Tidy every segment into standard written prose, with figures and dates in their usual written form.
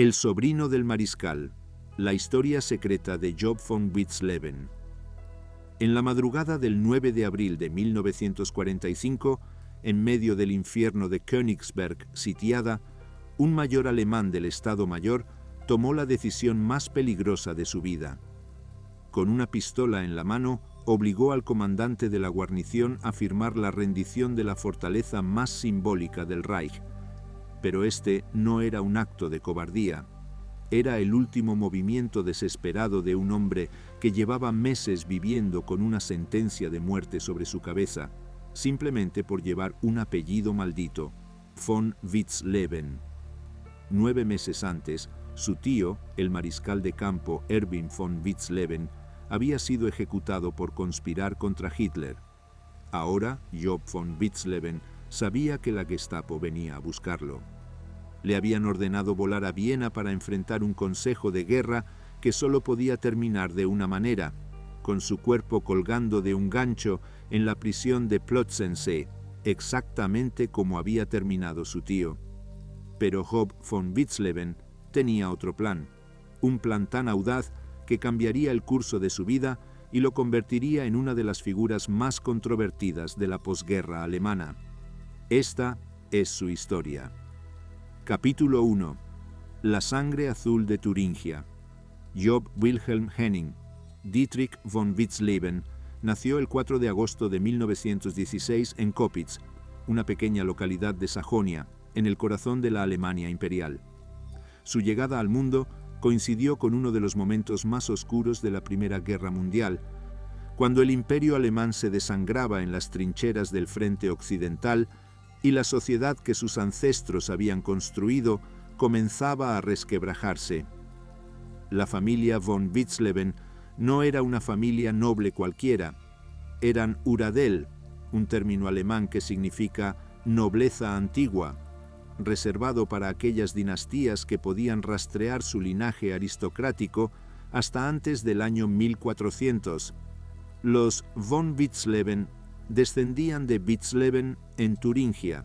El sobrino del mariscal, la historia secreta de Job von Witzleben. En la madrugada del 9 de abril de 1945, en medio del infierno de Königsberg sitiada, un mayor alemán del Estado Mayor tomó la decisión más peligrosa de su vida. Con una pistola en la mano, obligó al comandante de la guarnición a firmar la rendición de la fortaleza más simbólica del Reich. Pero este no era un acto de cobardía. Era el último movimiento desesperado de un hombre que llevaba meses viviendo con una sentencia de muerte sobre su cabeza, simplemente por llevar un apellido maldito, von Witzleben. 9 meses antes, su tío, el mariscal de campo Erwin von Witzleben, había sido ejecutado por conspirar contra Hitler. Ahora, Job von Witzleben sabía que la Gestapo venía a buscarlo. Le habían ordenado volar a Viena para enfrentar un consejo de guerra que solo podía terminar de una manera, con su cuerpo colgando de un gancho en la prisión de Plötzensee, exactamente como había terminado su tío. Pero Job von Witzleben tenía otro plan, un plan tan audaz que cambiaría el curso de su vida y lo convertiría en una de las figuras más controvertidas de la posguerra alemana. Esta es su historia. Capítulo 1. La sangre azul de Turingia. Job Wilhelm Henning, Dietrich von Witzleben, nació el 4 de agosto de 1916 en Koppitz, una pequeña localidad de Sajonia, en el corazón de la Alemania imperial. Su llegada al mundo coincidió con uno de los momentos más oscuros de la Primera Guerra Mundial, cuando el imperio alemán se desangraba en las trincheras del frente occidental y la sociedad que sus ancestros habían construido comenzaba a resquebrajarse. La familia von Witzleben no era una familia noble cualquiera, eran Uradel, un término alemán que significa nobleza antigua, reservado para aquellas dinastías que podían rastrear su linaje aristocrático hasta antes del año 1400. Los von Witzleben descendían de Witzleben en Turingia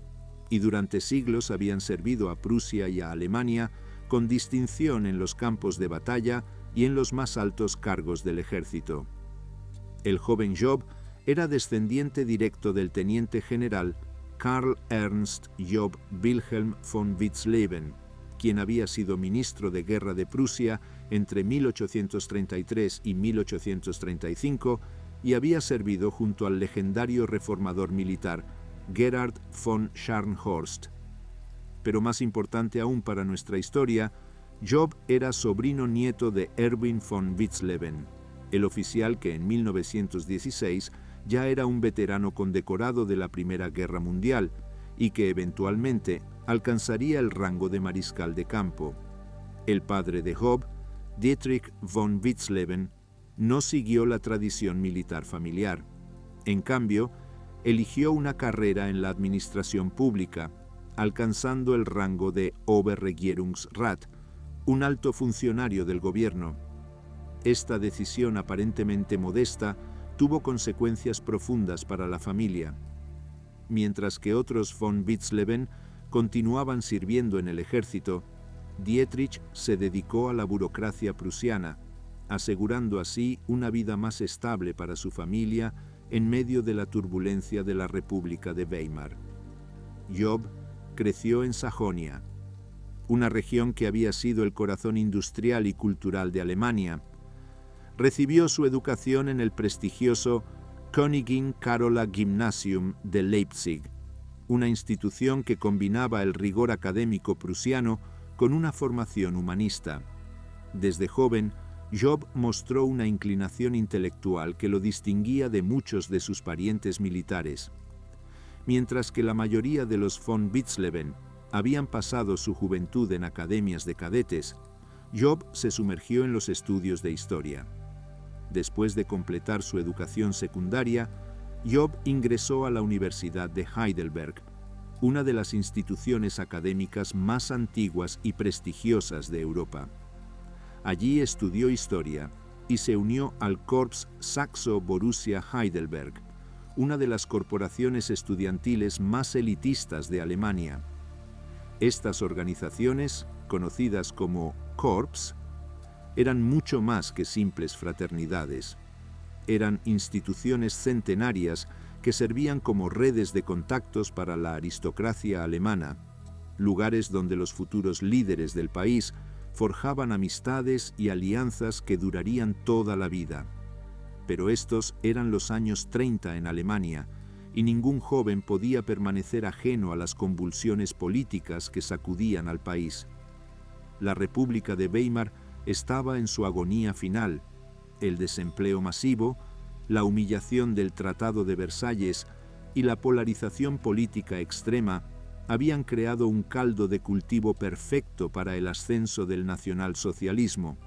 y durante siglos habían servido a Prusia y a Alemania con distinción en los campos de batalla y en los más altos cargos del ejército. El joven Job era descendiente directo del teniente general Karl Ernst Job Wilhelm von Witzleben, quien había sido ministro de guerra de Prusia entre 1833 y 1835 y había servido junto al legendario reformador militar Gerhard von Scharnhorst. Pero más importante aún para nuestra historia, Job era sobrino nieto de Erwin von Witzleben, el oficial que en 1916 ya era un veterano condecorado de la Primera Guerra Mundial y que eventualmente alcanzaría el rango de mariscal de campo. El padre de Job, Dietrich von Witzleben, no siguió la tradición militar familiar. En cambio, eligió una carrera en la administración pública, alcanzando el rango de Oberregierungsrat, un alto funcionario del gobierno. Esta decisión aparentemente modesta tuvo consecuencias profundas para la familia. Mientras que otros von Witzleben continuaban sirviendo en el ejército, Dietrich se dedicó a la burocracia prusiana, asegurando así una vida más estable para su familia en medio de la turbulencia de la República de Weimar. Job creció en Sajonia, una región que había sido el corazón industrial y cultural de Alemania. Recibió su educación en el prestigioso Königin Carola Gymnasium de Leipzig, una institución que combinaba el rigor académico prusiano con una formación humanista. Desde joven, Job mostró una inclinación intelectual que lo distinguía de muchos de sus parientes militares. Mientras que la mayoría de los von Witzleben habían pasado su juventud en academias de cadetes, Job se sumergió en los estudios de historia. Después de completar su educación secundaria, Job ingresó a la Universidad de Heidelberg, una de las instituciones académicas más antiguas y prestigiosas de Europa. Allí estudió historia y se unió al Corps Saxo-Borussia Heidelberg, una de las corporaciones estudiantiles más elitistas de Alemania. Estas organizaciones conocidas como Corps, eran mucho más que simples fraternidades. Eran instituciones centenarias que servían como redes de contactos para la aristocracia alemana, lugares donde los futuros líderes del país forjaban amistades y alianzas que durarían toda la vida. Pero estos eran los años 30 en Alemania, y ningún joven podía permanecer ajeno a las convulsiones políticas que sacudían al país. La República de Weimar estaba en su agonía final. El desempleo masivo, la humillación del Tratado de Versalles y la polarización política extrema habían creado un caldo de cultivo perfecto para el ascenso del nacionalsocialismo.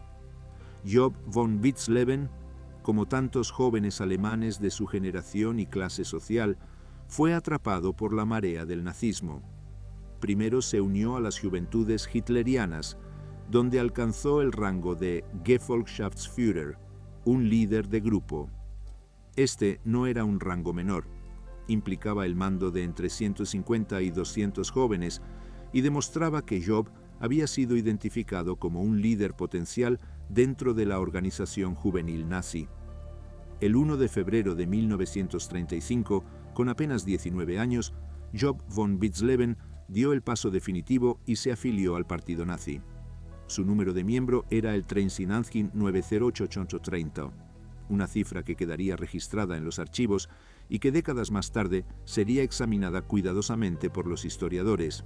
Job von Witzleben, como tantos jóvenes alemanes de su generación y clase social, fue atrapado por la marea del nazismo. Primero se unió a las juventudes hitlerianas, donde alcanzó el rango de Gefolgschaftsführer, un líder de grupo. Este no era un rango menor. Implicaba el mando de entre 150 y 200 jóvenes y demostraba que Job había sido identificado como un líder potencial dentro de la organización juvenil nazi. El 1 de febrero de 1935, con apenas 19 años, Job von Witzleben dio el paso definitivo y se afilió al partido nazi. Su número de miembro era el 39830, una cifra que quedaría registrada en los archivos y que décadas más tarde sería examinada cuidadosamente por los historiadores.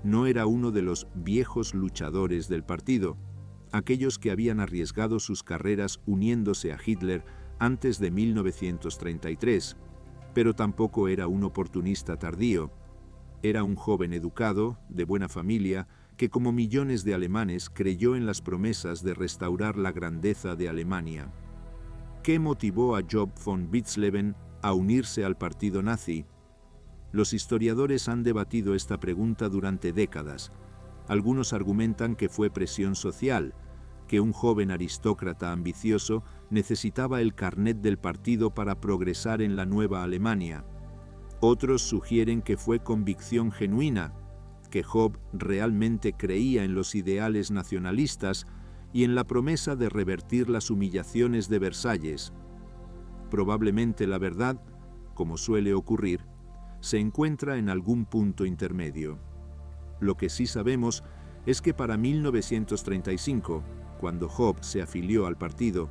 No era uno de los viejos luchadores del partido, aquellos que habían arriesgado sus carreras uniéndose a Hitler antes de 1933, pero tampoco era un oportunista tardío. Era un joven educado, de buena familia, que como millones de alemanes creyó en las promesas de restaurar la grandeza de Alemania. ¿Qué motivó a Job von Witzleben a unirse al partido nazi? Los historiadores han debatido esta pregunta durante décadas. Algunos argumentan que fue presión social, que un joven aristócrata ambicioso necesitaba el carnet del partido para progresar en la nueva Alemania. Otros sugieren que fue convicción genuina, que Job realmente creía en los ideales nacionalistas y en la promesa de revertir las humillaciones de Versalles. Probablemente la verdad, como suele ocurrir, se encuentra en algún punto intermedio. Lo que sí sabemos es que para 1935, cuando Job se afilió al partido,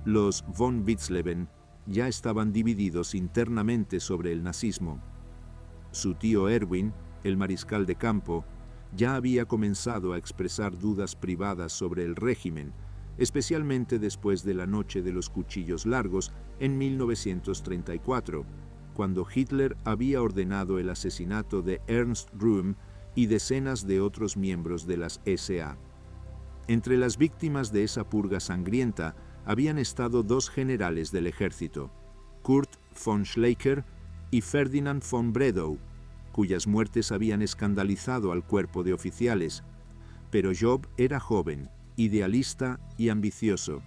los von Witzleben ya estaban divididos internamente sobre el nazismo. Su tío Erwin, el mariscal de campo, ya había comenzado a expresar dudas privadas sobre el régimen, especialmente después de la Noche de los Cuchillos Largos en 1934, cuando Hitler había ordenado el asesinato de Ernst Röhm y decenas de otros miembros de las SA. Entre las víctimas de esa purga sangrienta habían estado dos generales del ejército, Kurt von Schleicher y Ferdinand von Bredow, cuyas muertes habían escandalizado al cuerpo de oficiales. Pero Job era joven, idealista y ambicioso.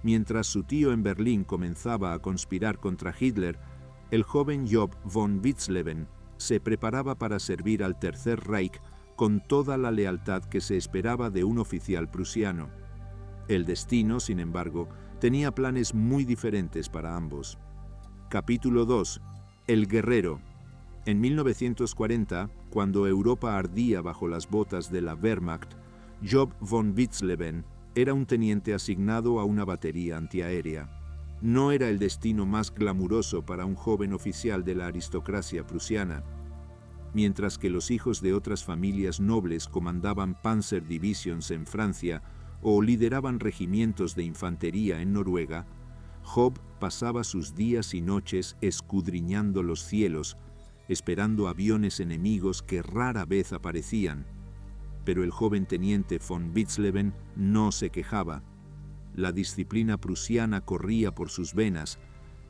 Mientras su tío en Berlín comenzaba a conspirar contra Hitler, el joven Job von Witzleben se preparaba para servir al Tercer Reich con toda la lealtad que se esperaba de un oficial prusiano. El destino, sin embargo, tenía planes muy diferentes para ambos. Capítulo 2. El guerrero. En 1940, cuando Europa ardía bajo las botas de la Wehrmacht, Job von Witzleben era un teniente asignado a una batería antiaérea. No era el destino más glamuroso para un joven oficial de la aristocracia prusiana. Mientras que los hijos de otras familias nobles comandaban Panzer Divisions en Francia o lideraban regimientos de infantería en Noruega, Job pasaba sus días y noches escudriñando los cielos, esperando aviones enemigos que rara vez aparecían. Pero el joven teniente von Witzleben no se quejaba. La disciplina prusiana corría por sus venas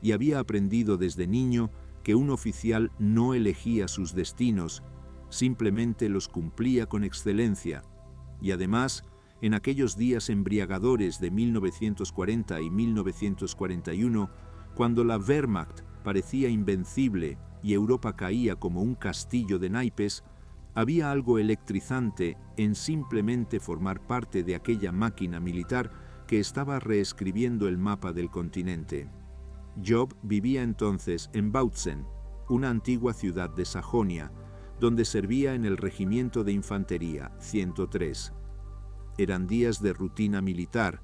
y había aprendido desde niño que un oficial no elegía sus destinos, simplemente los cumplía con excelencia. Y además, en aquellos días embriagadores de 1940 y 1941, cuando la Wehrmacht parecía invencible y Europa caía como un castillo de naipes, Había algo electrizante en simplemente formar parte de aquella máquina militar que estaba reescribiendo el mapa del continente. Job vivía entonces en Bautzen, una antigua ciudad de Sajonia, donde servía en el regimiento de infantería 103. Eran días de rutina militar,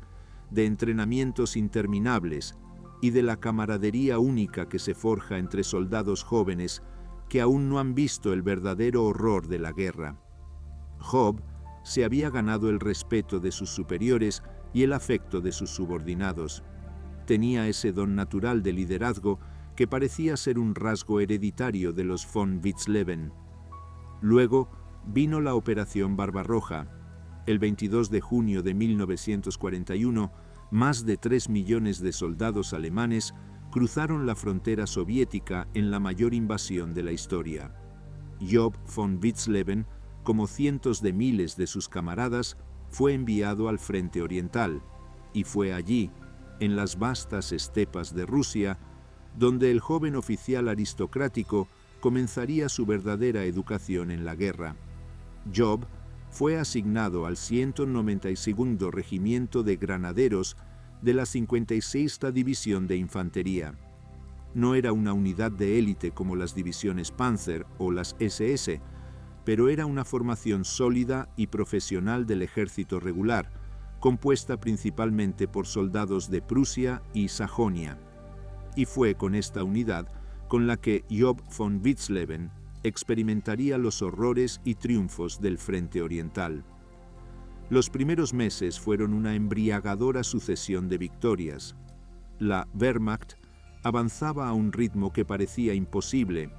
de entrenamientos interminables y de la camaradería única que se forja entre soldados jóvenes que aún no han visto el verdadero horror de la guerra. Job se había ganado el respeto de sus superiores y el afecto de sus subordinados. Tenía ese don natural de liderazgo que parecía ser un rasgo hereditario de los von Witzleben. Luego vino la Operación Barbarroja. El 22 de junio de 1941, más de 3 millones de soldados alemanes cruzaron la frontera soviética en la mayor invasión de la historia. Job von Witzleben, como cientos de miles de sus camaradas, fue enviado al frente oriental, y fue allí, en las vastas estepas de Rusia, donde el joven oficial aristocrático comenzaría su verdadera educación en la guerra. Job fue asignado al 192 Regimiento de Granaderos de la 56ª División de Infantería. No era una unidad de élite como las divisiones Panzer o las SS, pero era una formación sólida y profesional del ejército regular, compuesta principalmente por soldados de Prusia y Sajonia. Y fue con esta unidad con la que Job von Witzleben experimentaría los horrores y triunfos del frente oriental. Los primeros meses fueron una embriagadora sucesión de victorias. La Wehrmacht avanzaba a un ritmo que parecía imposible,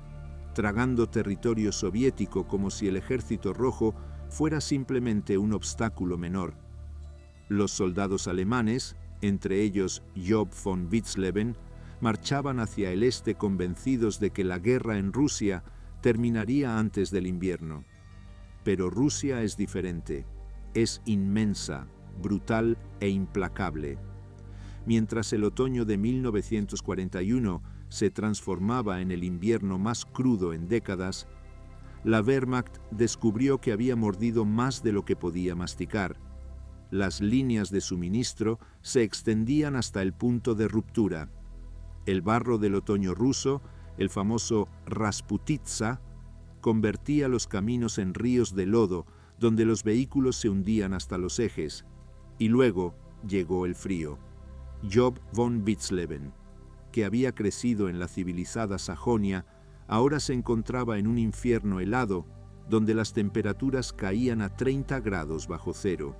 tragando territorio soviético como si el Ejército Rojo fuera simplemente un obstáculo menor. Los soldados alemanes, entre ellos Job von Witzleben, marchaban hacia el este convencidos de que la guerra en Rusia terminaría antes del invierno. Pero Rusia es diferente. Es inmensa, brutal e implacable. Mientras el otoño de 1941 se transformaba en el invierno más crudo en décadas, la Wehrmacht descubrió que había mordido más de lo que podía masticar. Las líneas de suministro se extendían hasta el punto de ruptura. El barro del otoño ruso, el famoso Rasputitsa, convertía los caminos en ríos de lodo, donde los vehículos se hundían hasta los ejes. Y luego llegó el frío. Job von Witzleben, que había crecido en la civilizada Sajonia, ahora se encontraba en un infierno helado, donde las temperaturas caían a 30 grados bajo cero.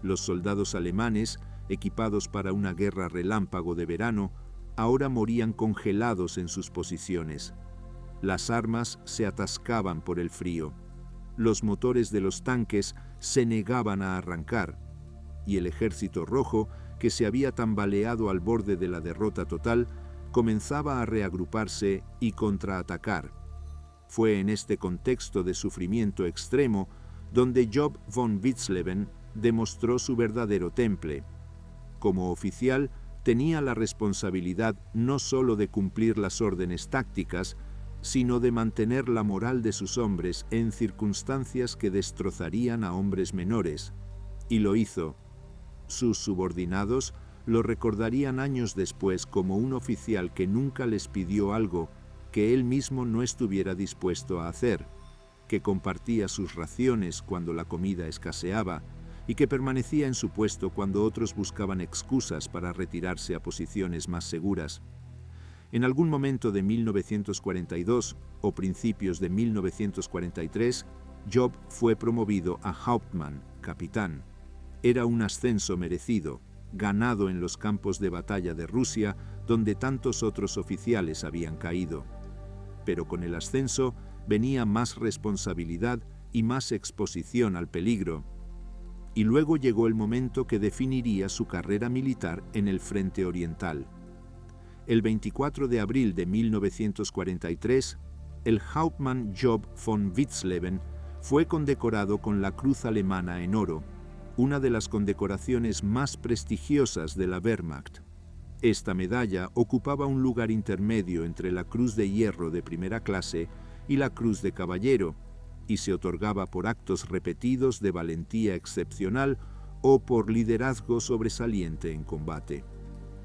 Los soldados alemanes, equipados para una guerra relámpago de verano, ahora morían congelados en sus posiciones. Las armas se atascaban por el frío. Los motores de los tanques se negaban a arrancar, y el Ejército Rojo, que se había tambaleado al borde de la derrota total, comenzaba a reagruparse y contraatacar. Fue en este contexto de sufrimiento extremo donde Job von Witzleben demostró su verdadero temple. Como oficial, tenía la responsabilidad no solo de cumplir las órdenes tácticas, sino de mantener la moral de sus hombres en circunstancias que destrozarían a hombres menores. Y lo hizo. Sus subordinados lo recordarían años después como un oficial que nunca les pidió algo que él mismo no estuviera dispuesto a hacer, que compartía sus raciones cuando la comida escaseaba y que permanecía en su puesto cuando otros buscaban excusas para retirarse a posiciones más seguras. En algún momento de 1942 o principios de 1943, Job fue promovido a Hauptmann, capitán. Era un ascenso merecido, ganado en los campos de batalla de Rusia, donde tantos otros oficiales habían caído. Pero con el ascenso venía más responsabilidad y más exposición al peligro. Y luego llegó el momento que definiría su carrera militar en el frente oriental. El 24 de abril de 1943, el Hauptmann Job von Witzleben fue condecorado con la Cruz Alemana en oro, una de las condecoraciones más prestigiosas de la Wehrmacht. Esta medalla ocupaba un lugar intermedio entre la Cruz de Hierro de primera clase y la Cruz de Caballero, y se otorgaba por actos repetidos de valentía excepcional o por liderazgo sobresaliente en combate.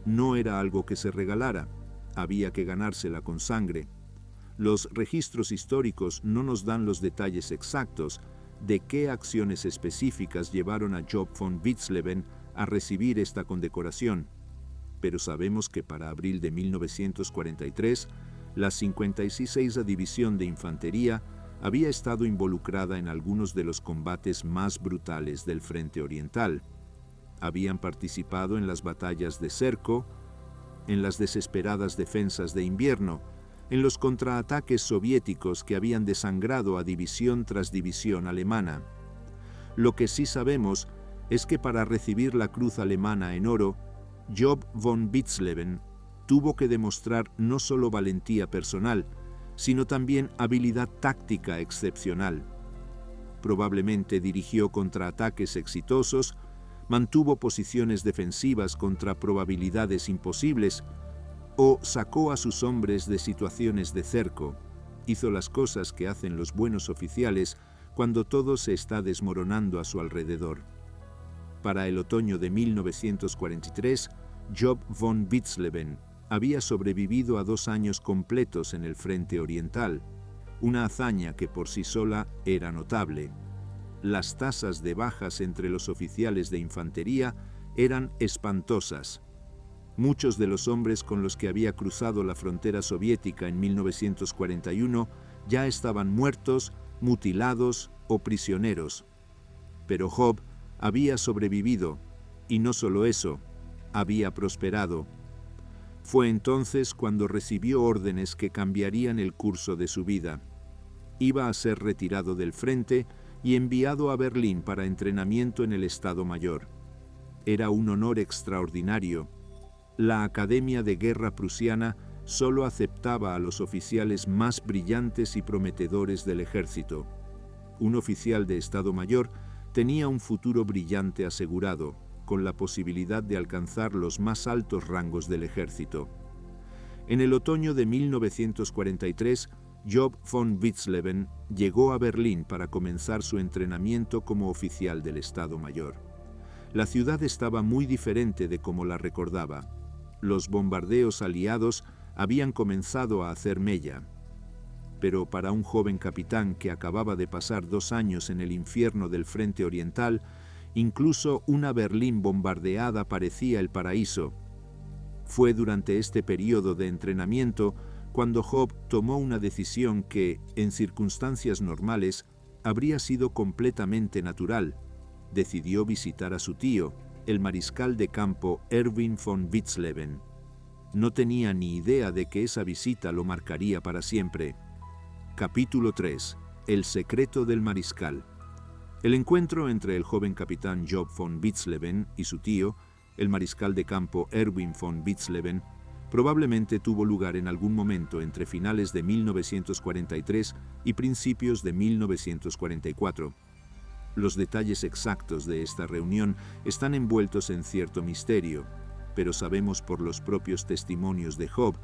No era algo que se regalara, había que ganársela con sangre. Los registros históricos no nos dan los detalles exactos de qué acciones específicas llevaron a Job von Witzleben a recibir esta condecoración, pero sabemos que para abril de 1943, la 56ª División de Infantería había estado involucrada en algunos de los combates más brutales del Frente Oriental. Habían participado en las batallas de cerco, en las desesperadas defensas de invierno, en los contraataques soviéticos que habían desangrado a división tras división alemana. Lo que sí sabemos es que para recibir la Cruz Alemana en oro, Job von Witzleben tuvo que demostrar no solo valentía personal, sino también habilidad táctica excepcional. Probablemente dirigió contraataques exitosos, mantuvo posiciones defensivas contra probabilidades imposibles, o sacó a sus hombres de situaciones de cerco. Hizo las cosas que hacen los buenos oficiales cuando todo se está desmoronando a su alrededor. Para el otoño de 1943, Job von Witzleben había sobrevivido a 2 años completos en el Frente Oriental, una hazaña que por sí sola era notable. Las tasas de bajas entre los oficiales de infantería eran espantosas. Muchos de los hombres con los que había cruzado la frontera soviética en 1941 ya estaban muertos, mutilados o prisioneros. Pero Job había sobrevivido, y no solo eso, había prosperado. Fue entonces cuando recibió órdenes que cambiarían el curso de su vida. Iba a ser retirado del frente y enviado a Berlín para entrenamiento en el Estado Mayor. Era un honor extraordinario. La Academia de Guerra prusiana solo aceptaba a los oficiales más brillantes y prometedores del ejército. Un oficial de Estado Mayor tenía un futuro brillante asegurado, con la posibilidad de alcanzar los más altos rangos del ejército. En el otoño de 1943, Job von Witzleben llegó a Berlín para comenzar su entrenamiento como oficial del Estado Mayor. La ciudad estaba muy diferente de como la recordaba. Los bombardeos aliados habían comenzado a hacer mella. Pero para un joven capitán que acababa de pasar 2 años en el infierno del Frente Oriental, incluso una Berlín bombardeada parecía el paraíso. Fue durante este periodo de entrenamiento cuando Job tomó una decisión que, en circunstancias normales, habría sido completamente natural. Decidió visitar a su tío, el mariscal de campo Erwin von Witzleben. No tenía ni idea de que esa visita lo marcaría para siempre. Capítulo 3. El secreto del mariscal. El encuentro entre el joven capitán Job von Witzleben y su tío, el mariscal de campo Erwin von Witzleben, probablemente tuvo lugar en algún momento entre finales de 1943 y principios de 1944. Los detalles exactos de esta reunión están envueltos en cierto misterio, pero sabemos por los propios testimonios de Job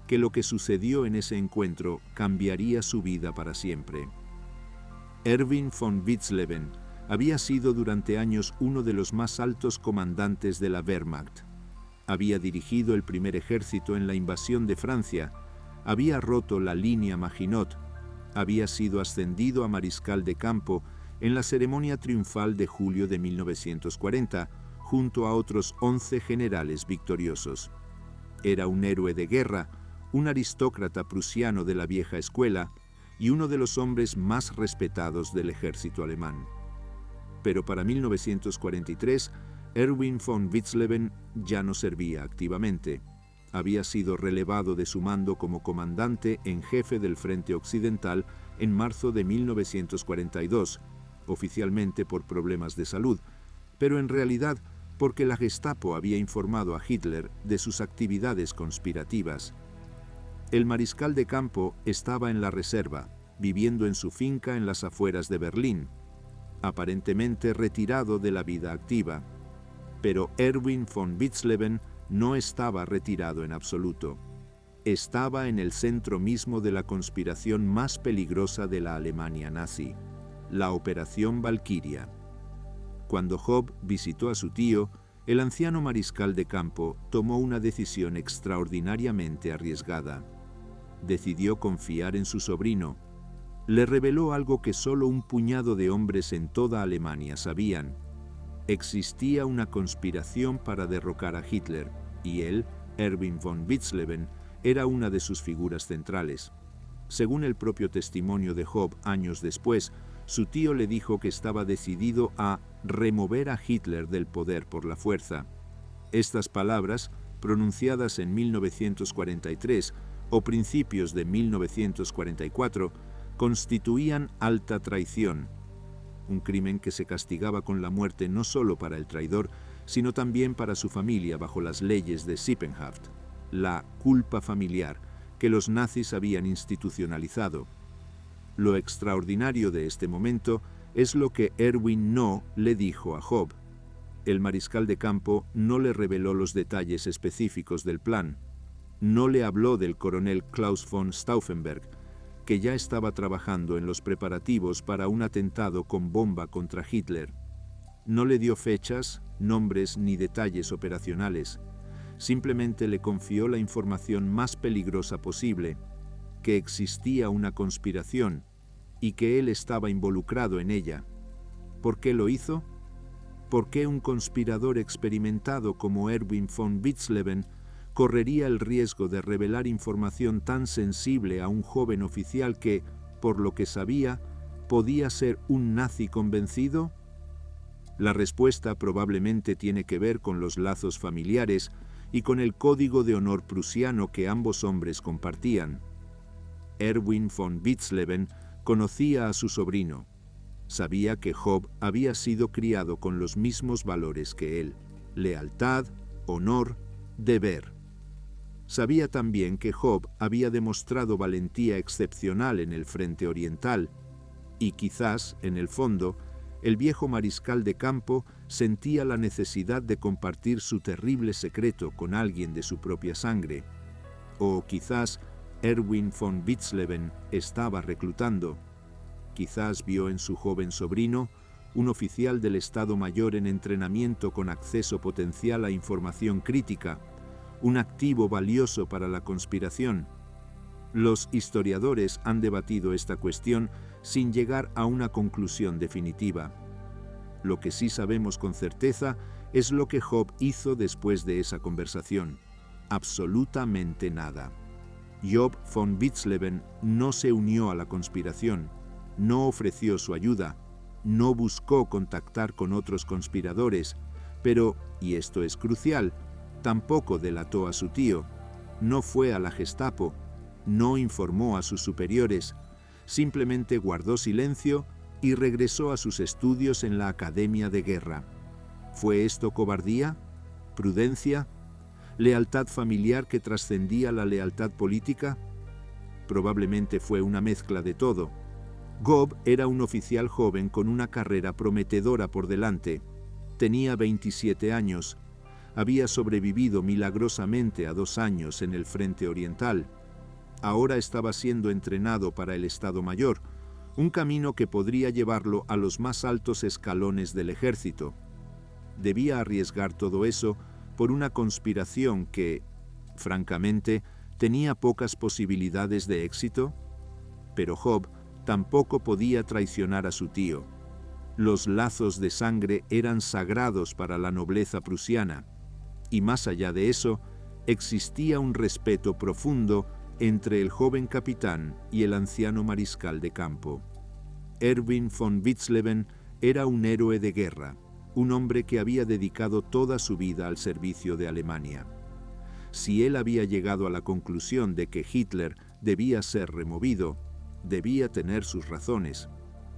que lo que sucedió en ese encuentro cambiaría su vida para siempre. Erwin von Witzleben había sido durante años uno de los más altos comandantes de la Wehrmacht. Había dirigido el primer ejército en la invasión de Francia, había roto la línea Maginot, había sido ascendido a mariscal de campo en la ceremonia triunfal de julio de 1940, junto a otros 11 generales victoriosos. Era un héroe de guerra, un aristócrata prusiano de la vieja escuela y uno de los hombres más respetados del ejército alemán. Pero para 1943, Erwin von Witzleben ya no servía activamente. Había sido relevado de su mando como comandante en jefe del Frente Occidental en marzo de 1942, oficialmente por problemas de salud, pero en realidad porque la Gestapo había informado a Hitler de sus actividades conspirativas. El mariscal de campo estaba en la reserva, viviendo en su finca en las afueras de Berlín, aparentemente retirado de la vida activa. Pero Erwin von Witzleben no estaba retirado en absoluto. Estaba en el centro mismo de la conspiración más peligrosa de la Alemania nazi. la Operación Valquiria. Cuando Job visitó a su tío, el anciano mariscal de campo tomó una decisión extraordinariamente arriesgada. Decidió confiar en su sobrino. Le reveló algo que solo un puñado de hombres en toda Alemania sabían. Existía una conspiración para derrocar a Hitler, y él, Erwin von Witzleben, era una de sus figuras centrales. Según el propio testimonio de Job años después, su tío le dijo que estaba decidido a remover a Hitler del poder por la fuerza. Estas palabras, pronunciadas en 1943 o principios de 1944, constituían alta traición, un crimen que se castigaba con la muerte no solo para el traidor, sino también para su familia bajo las leyes de Sippenhaft, la culpa familiar que los nazis habían institucionalizado. Lo extraordinario de este momento es lo que Erwin No le dijo a Job. El mariscal de campo no le reveló los detalles específicos del plan. No le habló del coronel Klaus von Stauffenberg, que ya estaba trabajando en los preparativos para un atentado con bomba contra Hitler. No le dio fechas, nombres ni detalles operacionales. Simplemente le confió la información más peligrosa posible, que existía una conspiración y que él estaba involucrado en ella. ¿Por qué lo hizo? ¿Por qué un conspirador experimentado como Erwin von Witzleben correría el riesgo de revelar información tan sensible a un joven oficial que, por lo que sabía, podía ser un nazi convencido? La respuesta probablemente tiene que ver con los lazos familiares y con el código de honor prusiano que ambos hombres compartían. Erwin von Witzleben conocía a su sobrino. Sabía que Job había sido criado con los mismos valores que él: lealtad, honor, deber. Sabía también que Job había demostrado valentía excepcional en el frente oriental, y quizás, en el fondo, el viejo mariscal de campo sentía la necesidad de compartir su terrible secreto con alguien de su propia sangre. O quizás Erwin von Witzleben estaba reclutando. Quizás vio en su joven sobrino un oficial del Estado Mayor en entrenamiento con acceso potencial a información crítica, un activo valioso para la conspiración. Los historiadores han debatido esta cuestión sin llegar a una conclusión definitiva. Lo que sí sabemos con certeza es lo que Job hizo después de esa conversación. Absolutamente nada. Job von Witzleben no se unió a la conspiración, no ofreció su ayuda, no buscó contactar con otros conspiradores, pero, y esto es crucial, tampoco delató a su tío, no fue a la Gestapo, no informó a sus superiores, simplemente guardó silencio y regresó a sus estudios en la Academia de Guerra. ¿Fue esto cobardía? ¿Prudencia? ¿Lealtad familiar que trascendía la lealtad política? Probablemente fue una mezcla de todo. Job era un oficial joven con una carrera prometedora por delante. Tenía 27 años. Había sobrevivido milagrosamente a 2 años en el frente oriental. Ahora estaba siendo entrenado para el Estado Mayor, un camino que podría llevarlo a los más altos escalones del ejército. ¿Debía arriesgar todo eso por una conspiración que, francamente, tenía pocas posibilidades de éxito? Pero Job tampoco podía traicionar a su tío. Los lazos de sangre eran sagrados para la nobleza prusiana, y más allá de eso, existía un respeto profundo entre el joven capitán y el anciano mariscal de campo. Erwin von Witzleben era un héroe de guerra, un hombre que había dedicado toda su vida al servicio de Alemania. Si él había llegado a la conclusión de que Hitler debía ser removido, debía tener sus razones.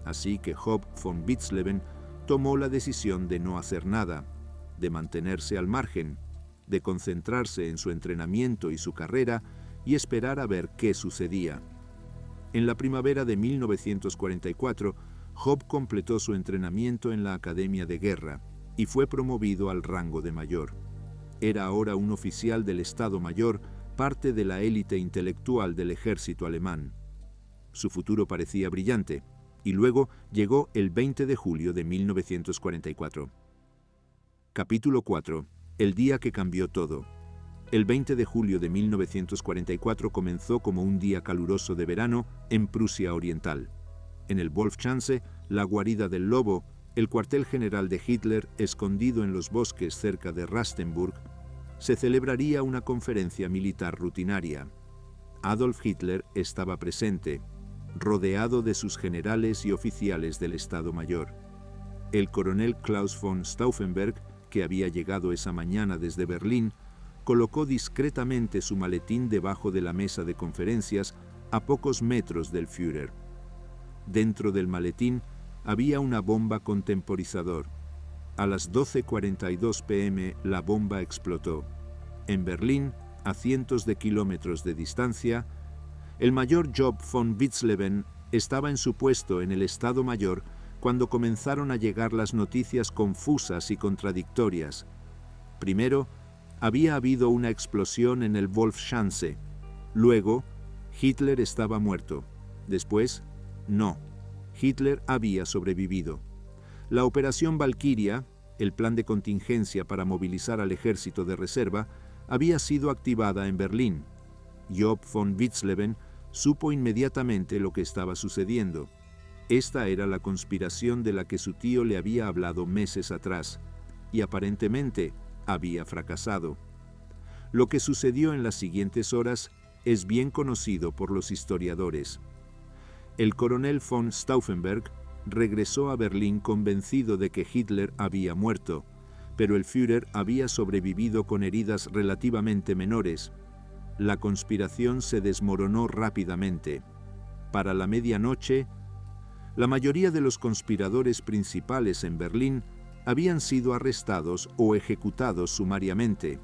Así que Job von Witzleben tomó la decisión de no hacer nada, de mantenerse al margen, de concentrarse en su entrenamiento y su carrera y esperar a ver qué sucedía. En la primavera de 1944, Job completó su entrenamiento en la Academia de Guerra y fue promovido al rango de mayor. Era ahora un oficial del Estado Mayor, parte de la élite intelectual del ejército alemán. Su futuro parecía brillante, y luego llegó el 20 de julio de 1944. Capítulo 4. El día que cambió todo. El 20 de julio de 1944 comenzó como un día caluroso de verano en Prusia Oriental. En el Wolfschanze, la guarida del lobo, el cuartel general de Hitler, escondido en los bosques cerca de Rastenburg, se celebraría una conferencia militar rutinaria. Adolf Hitler estaba presente, rodeado de sus generales y oficiales del Estado Mayor. El coronel Klaus von Stauffenberg, que había llegado esa mañana desde Berlín, colocó discretamente su maletín debajo de la mesa de conferencias a pocos metros del Führer. Dentro del maletín había una bomba con temporizador. A las 12:42 p.m. la bomba explotó. En Berlín, a cientos de kilómetros de distancia, el mayor Job von Witzleben estaba en su puesto en el Estado Mayor cuando comenzaron a llegar las noticias confusas y contradictorias. Primero, había habido una explosión en el Wolfschanze. Luego, Hitler estaba muerto. Después, no. Hitler había sobrevivido. La Operación Valkyria, el plan de contingencia para movilizar al ejército de reserva, había sido activada en Berlín. Job von Witzleben supo inmediatamente lo que estaba sucediendo. Esta era la conspiración de la que su tío le había hablado meses atrás, y aparentemente había fracasado. Lo que sucedió en las siguientes horas es bien conocido por los historiadores. El coronel von Stauffenberg regresó a Berlín convencido de que Hitler había muerto, pero el Führer había sobrevivido con heridas relativamente menores. La conspiración se desmoronó rápidamente. Para la medianoche, la mayoría de los conspiradores principales en Berlín habían sido arrestados o ejecutados sumariamente,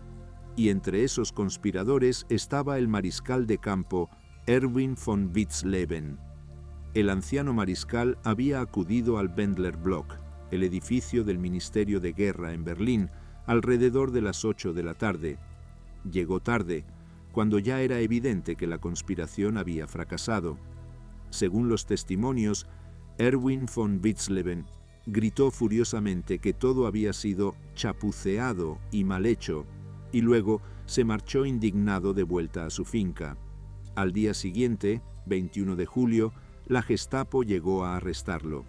y entre esos conspiradores estaba el mariscal de campo Erwin von Witzleben. El anciano mariscal había acudido al Wendler Block, el edificio del Ministerio de Guerra en Berlín, alrededor de las 8 de la tarde. Llegó tarde, cuando ya era evidente que la conspiración había fracasado. Según los testimonios, Erwin von Witzleben gritó furiosamente que todo había sido chapuceado y mal hecho, y luego se marchó indignado de vuelta a su finca. Al día siguiente, 21 de julio, la Gestapo llegó a arrestarlo.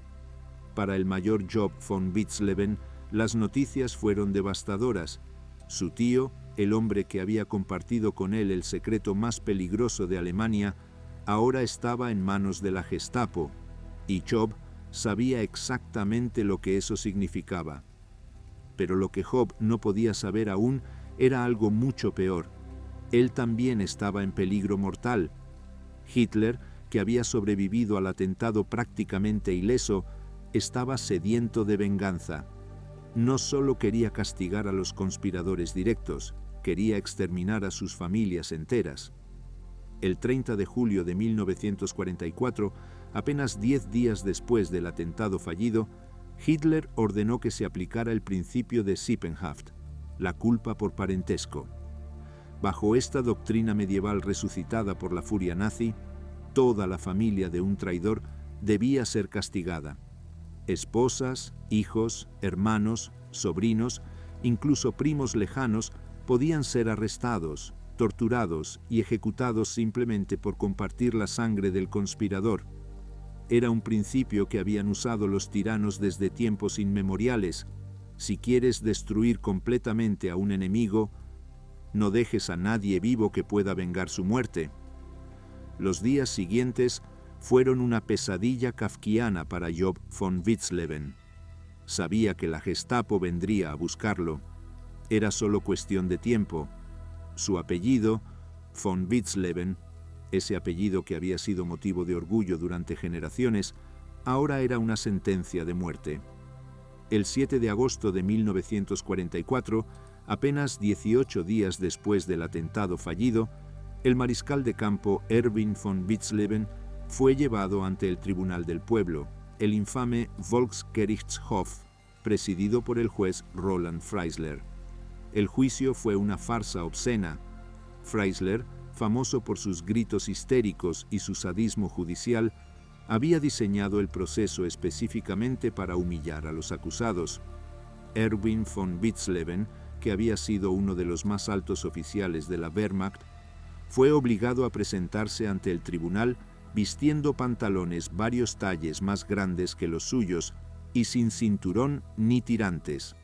Para el mayor Job von Witzleben, las noticias fueron devastadoras. Su tío, el hombre que había compartido con él el secreto más peligroso de Alemania, ahora estaba en manos de la Gestapo, y Job sabía exactamente lo que eso significaba. Pero lo que Job no podía saber aún era algo mucho peor. Él también estaba en peligro mortal. Hitler, que había sobrevivido al atentado prácticamente ileso, estaba sediento de venganza. No solo quería castigar a los conspiradores directos, quería exterminar a sus familias enteras. El 30 de julio de 1944, apenas 10 días después del atentado fallido, Hitler ordenó que se aplicara el principio de Sippenhaft, la culpa por parentesco. Bajo esta doctrina medieval resucitada por la furia nazi, toda la familia de un traidor debía ser castigada. Esposas, hijos, hermanos, sobrinos, incluso primos lejanos, podían ser arrestados, torturados y ejecutados simplemente por compartir la sangre del conspirador. Era un principio que habían usado los tiranos desde tiempos inmemoriales. Si quieres destruir completamente a un enemigo, no dejes a nadie vivo que pueda vengar su muerte. Los días siguientes fueron una pesadilla kafkiana para Job von Witzleben. Sabía que la Gestapo vendría a buscarlo. Era solo cuestión de tiempo. Su apellido, von Witzleben, ese apellido que había sido motivo de orgullo durante generaciones, ahora era una sentencia de muerte. El 7 de agosto de 1944, apenas 18 días después del atentado fallido, el mariscal de campo Erwin von Witzleben fue llevado ante el Tribunal del Pueblo, el infame Volksgerichtshof, presidido por el juez Roland Freisler. El juicio fue una farsa obscena. Freisler, famoso por sus gritos histéricos y su sadismo judicial, había diseñado el proceso específicamente para humillar a los acusados. Erwin von Witzleben, que había sido uno de los más altos oficiales de la Wehrmacht, fue obligado a presentarse ante el tribunal vistiendo pantalones varios talles más grandes que los suyos y sin cinturón ni tirantes.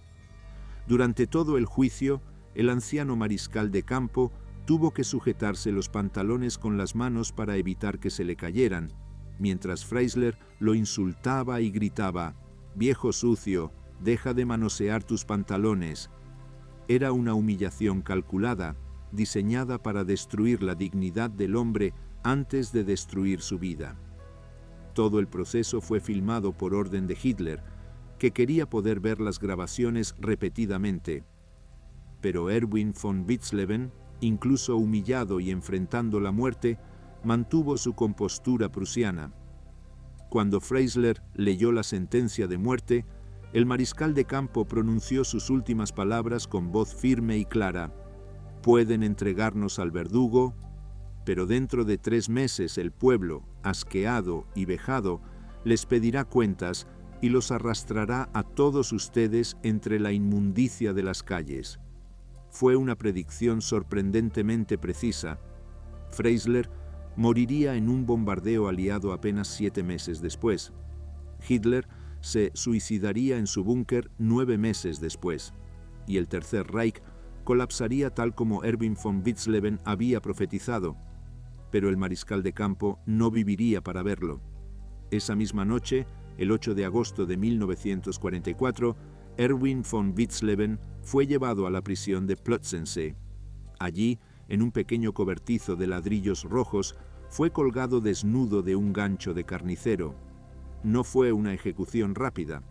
Durante todo el juicio, el anciano mariscal de campo tuvo que sujetarse los pantalones con las manos para evitar que se le cayeran, mientras Freisler lo insultaba y gritaba: «Viejo sucio, deja de manosear tus pantalones». Era una humillación calculada, diseñada para destruir la dignidad del hombre antes de destruir su vida. Todo el proceso fue filmado por orden de Hitler, que quería poder ver las grabaciones repetidamente. Pero Erwin von Witzleben, incluso humillado y enfrentando la muerte, mantuvo su compostura prusiana. Cuando Freisler leyó la sentencia de muerte, el mariscal de campo pronunció sus últimas palabras con voz firme y clara: «Pueden entregarnos al verdugo, pero dentro de 3 meses el pueblo, asqueado y vejado, les pedirá cuentas y los arrastrará a todos ustedes entre la inmundicia de las calles». Fue una predicción sorprendentemente precisa. Freisler moriría en un bombardeo aliado apenas 7 meses después. Hitler se suicidaría en su búnker 9 meses después, y el Tercer Reich colapsaría tal como Erwin von Witzleben había profetizado, pero el mariscal de campo no viviría para verlo. Esa misma noche, el 8 de agosto de 1944, Erwin von Witzleben fue llevado a la prisión de Plötzensee. Allí, en un pequeño cobertizo de ladrillos rojos, fue colgado desnudo de un gancho de carnicero. No fue una ejecución rápida.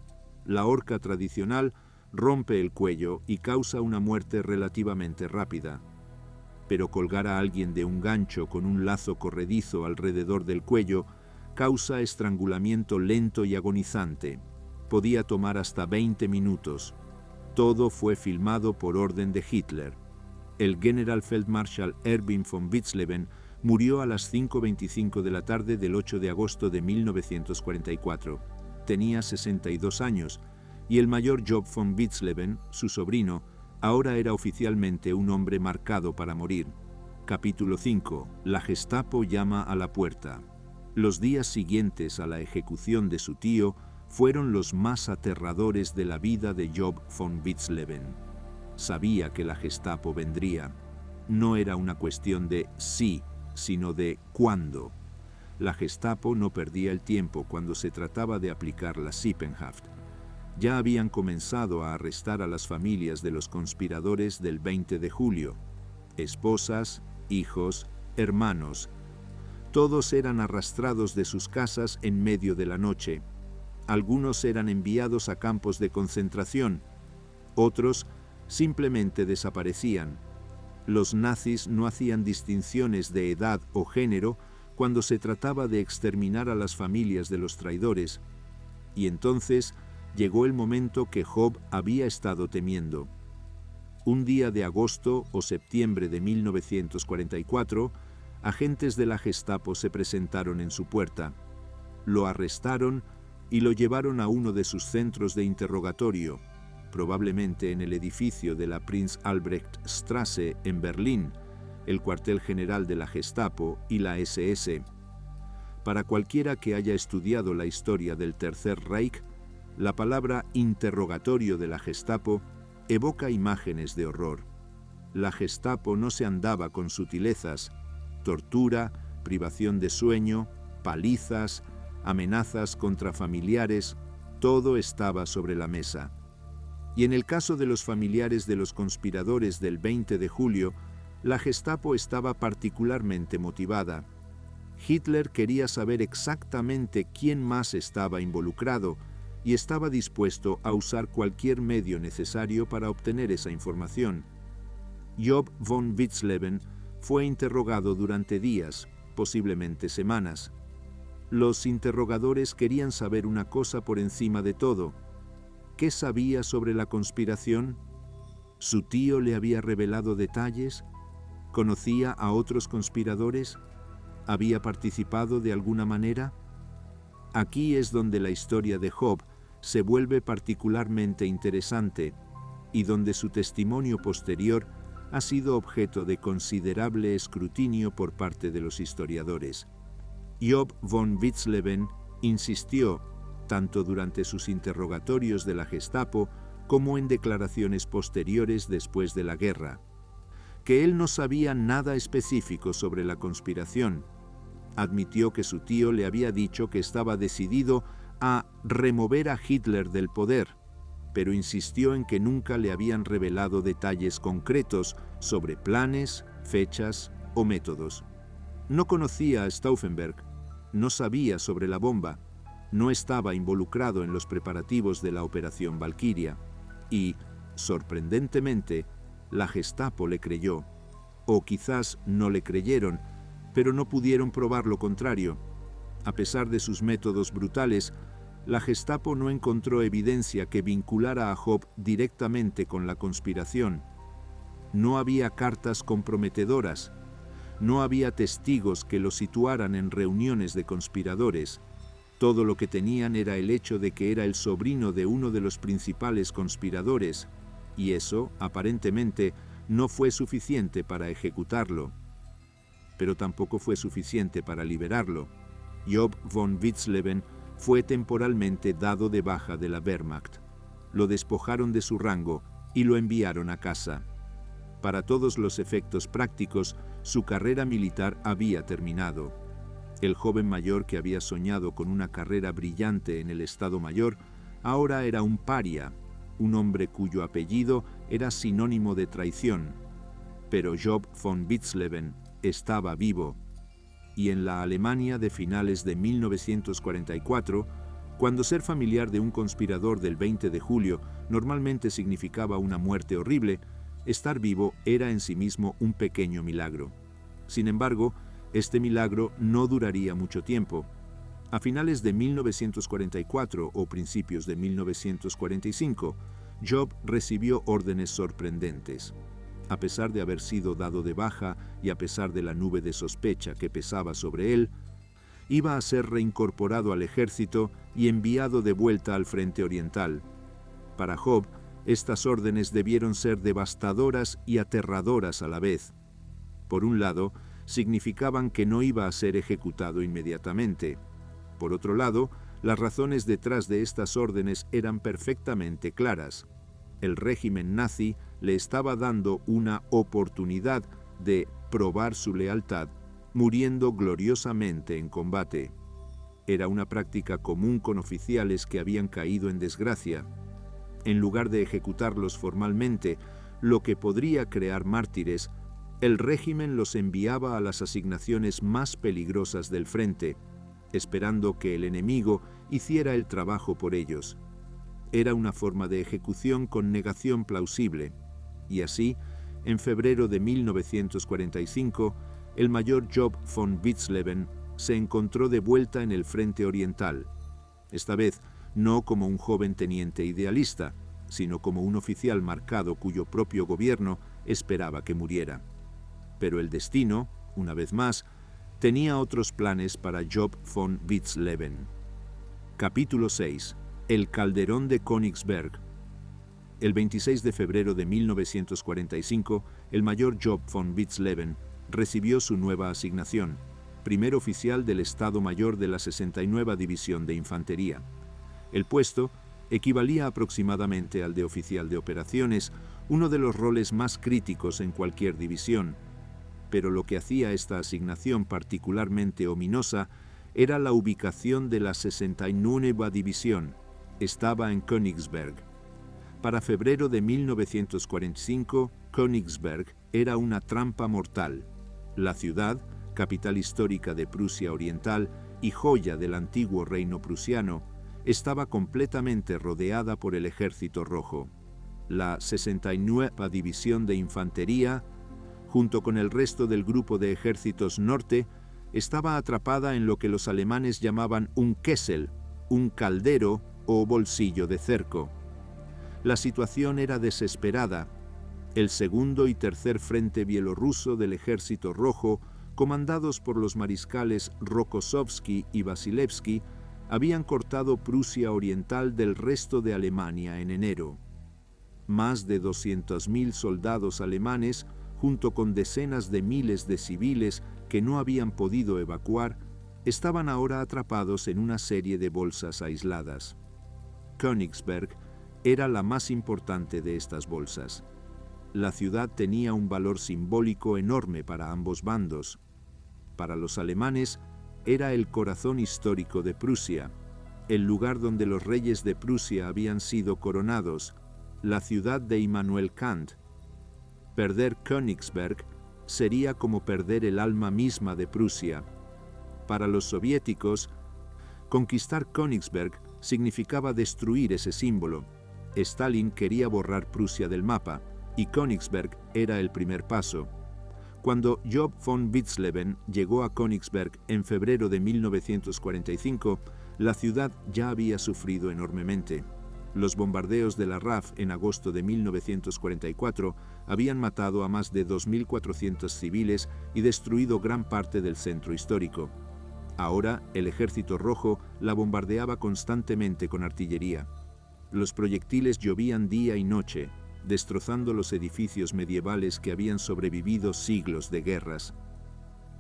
La horca tradicional rompe el cuello y causa una muerte relativamente rápida. Pero colgar a alguien de un gancho con un lazo corredizo alrededor del cuello causa estrangulamiento lento y agonizante. Podía tomar hasta 20 minutos. Todo fue filmado por orden de Hitler. El Generalfeldmarschall Erwin von Witzleben murió a las 5:25 de la tarde del 8 de agosto de 1944. Tenía 62 años, y el mayor Job von Witzleben, su sobrino, ahora era oficialmente un hombre marcado para morir. Capítulo 5. La Gestapo llama a la puerta. Los días siguientes a la ejecución de su tío fueron los más aterradores de la vida de Job von Witzleben. Sabía que la Gestapo vendría. No era una cuestión de sí, sino de cuándo. La Gestapo no perdía el tiempo cuando se trataba de aplicar la Sippenhaft. Ya habían comenzado a arrestar a las familias de los conspiradores del 20 de julio. Esposas, hijos, hermanos. Todos eran arrastrados de sus casas en medio de la noche. Algunos eran enviados a campos de concentración. Otros simplemente desaparecían. Los nazis no hacían distinciones de edad o género cuando se trataba de exterminar a las familias de los traidores. Y entonces llegó el momento que Job había estado temiendo. Un día de agosto o septiembre de 1944, agentes de la Gestapo se presentaron en su puerta. Lo arrestaron y lo llevaron a uno de sus centros de interrogatorio, probablemente en el edificio de la Prinz Albrecht Straße en Berlín, el cuartel general de la Gestapo y la SS. Para cualquiera que haya estudiado la historia del Tercer Reich, la palabra interrogatorio de la Gestapo evoca imágenes de horror. La Gestapo no se andaba con sutilezas. Tortura, privación de sueño, palizas, amenazas contra familiares, todo estaba sobre la mesa. Y en el caso de los familiares de los conspiradores del 20 de julio, la Gestapo estaba particularmente motivada. Hitler quería saber exactamente quién más estaba involucrado y estaba dispuesto a usar cualquier medio necesario para obtener esa información. Job von Witzleben fue interrogado durante días, posiblemente semanas. Los interrogadores querían saber una cosa por encima de todo. ¿Qué sabía sobre la conspiración? ¿Su tío le había revelado detalles? ¿Conocía a otros conspiradores? ¿Había participado de alguna manera? Aquí es donde la historia de Job se vuelve particularmente interesante y donde su testimonio posterior ha sido objeto de considerable escrutinio por parte de los historiadores. Job von Witzleben insistió, tanto durante sus interrogatorios de la Gestapo como en declaraciones posteriores después de la guerra, que él no sabía nada específico sobre la conspiración. Admitió que su tío le había dicho que estaba decidido a remover a Hitler del poder, pero insistió en que nunca le habían revelado detalles concretos sobre planes, fechas o métodos. No conocía a Stauffenberg, no sabía sobre la bomba, no estaba involucrado en los preparativos de la Operación Valquiria y, sorprendentemente, la Gestapo le creyó, o quizás no le creyeron, pero no pudieron probar lo contrario. A pesar de sus métodos brutales, la Gestapo no encontró evidencia que vinculara a Job directamente con la conspiración. No había cartas comprometedoras, no había testigos que lo situaran en reuniones de conspiradores. Todo lo que tenían era el hecho de que era el sobrino de uno de los principales conspiradores, y eso, aparentemente, no fue suficiente para ejecutarlo. Pero tampoco fue suficiente para liberarlo. Job von Witzleben fue temporalmente dado de baja de la Wehrmacht. Lo despojaron de su rango y lo enviaron a casa. Para todos los efectos prácticos, su carrera militar había terminado. El joven mayor que había soñado con una carrera brillante en el Estado Mayor, ahora era un paria, un hombre cuyo apellido era sinónimo de traición. Pero Job von Witzleben estaba vivo, y en la Alemania de finales de 1944, cuando ser familiar de un conspirador del 20 de julio normalmente significaba una muerte horrible, estar vivo era en sí mismo un pequeño milagro. Sin embargo, este milagro no duraría mucho tiempo. A finales de 1944 o principios de 1945, Job recibió órdenes sorprendentes. A pesar de haber sido dado de baja y a pesar de la nube de sospecha que pesaba sobre él, iba a ser reincorporado al ejército y enviado de vuelta al frente oriental. Para Job, estas órdenes debieron ser devastadoras y aterradoras a la vez. Por un lado, significaban que no iba a ser ejecutado inmediatamente. Por otro lado, las razones detrás de estas órdenes eran perfectamente claras. El régimen nazi le estaba dando una oportunidad de probar su lealtad, muriendo gloriosamente en combate. Era una práctica común con oficiales que habían caído en desgracia. En lugar de ejecutarlos formalmente, lo que podría crear mártires, el régimen los enviaba a las asignaciones más peligrosas del frente, esperando que el enemigo hiciera el trabajo por ellos. Era una forma de ejecución con negación plausible, y así, en febrero de 1945, el mayor Job von Witzleben se encontró de vuelta en el frente oriental, esta vez no como un joven teniente idealista, sino como un oficial marcado cuyo propio gobierno esperaba que muriera. Pero el destino, una vez más, tenía otros planes para Job von Witzleben. Capítulo 6. El calderón de Königsberg. El 26 de febrero de 1945, el mayor Job von Witzleben recibió su nueva asignación, primer oficial del Estado Mayor de la 69 División de Infantería. El puesto equivalía aproximadamente al de oficial de operaciones, uno de los roles más críticos en cualquier división. Pero lo que hacía esta asignación particularmente ominosa era la ubicación de la 69 División. Estaba en Königsberg. Para febrero de 1945, Königsberg era una trampa mortal. La ciudad, capital histórica de Prusia Oriental y joya del antiguo reino prusiano, estaba completamente rodeada por el Ejército Rojo. La 69 División de Infantería, junto con el resto del grupo de ejércitos norte, estaba atrapada en lo que los alemanes llamaban un Kessel, un caldero o bolsillo de cerco. La situación era desesperada. El segundo y tercer frente bielorruso del Ejército Rojo, comandados por los mariscales Rokossovski y Vasilevsky, habían cortado Prusia Oriental del resto de Alemania en enero. Más de 200.000 soldados alemanes, junto con decenas de miles de civiles que no habían podido evacuar, estaban ahora atrapados en una serie de bolsas aisladas. Königsberg era la más importante de estas bolsas. La ciudad tenía un valor simbólico enorme para ambos bandos. Para los alemanes, era el corazón histórico de Prusia, el lugar donde los reyes de Prusia habían sido coronados, la ciudad de Immanuel Kant. Perder Königsberg sería como perder el alma misma de Prusia. Para los soviéticos, conquistar Königsberg significaba destruir ese símbolo. Stalin quería borrar Prusia del mapa, y Königsberg era el primer paso. Cuando Job von Witzleben llegó a Königsberg en febrero de 1945, la ciudad ya había sufrido enormemente. Los bombardeos de la RAF en agosto de 1944 habían matado a más de 2.400 civiles y destruido gran parte del centro histórico. Ahora, el Ejército Rojo la bombardeaba constantemente con artillería. Los proyectiles llovían día y noche, destrozando los edificios medievales que habían sobrevivido siglos de guerras.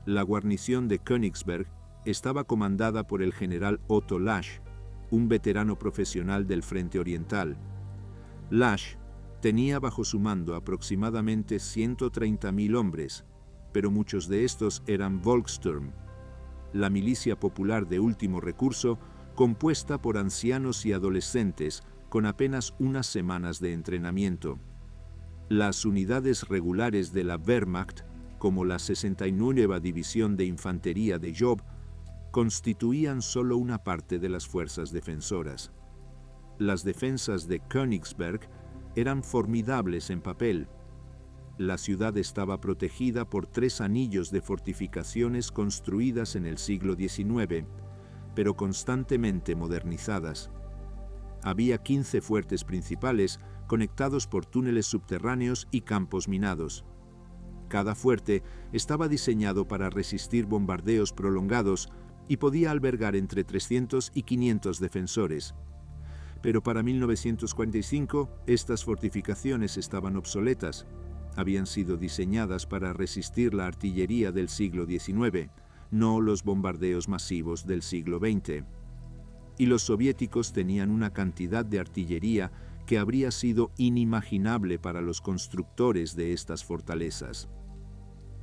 La guarnición de Königsberg estaba comandada por el general Otto Lasch, un veterano profesional del Frente Oriental. Lasch tenía bajo su mando aproximadamente 130.000 hombres, pero muchos de estos eran Volkssturm, la milicia popular de último recurso, compuesta por ancianos y adolescentes con apenas unas semanas de entrenamiento. Las unidades regulares de la Wehrmacht, como la 69ª División de Infantería de Job, constituían solo una parte de las fuerzas defensoras. Las defensas de Königsberg eran formidables en papel. La ciudad estaba protegida por 3 anillos de fortificaciones construidas en el siglo XIX, pero constantemente modernizadas. Había 15 fuertes principales conectados por túneles subterráneos y campos minados. Cada fuerte estaba diseñado para resistir bombardeos prolongados y podía albergar entre 300 y 500 defensores. Pero para 1945, estas fortificaciones estaban obsoletas. Habían sido diseñadas para resistir la artillería del siglo XIX, no los bombardeos masivos del siglo XX. Y los soviéticos tenían una cantidad de artillería que habría sido inimaginable para los constructores de estas fortalezas.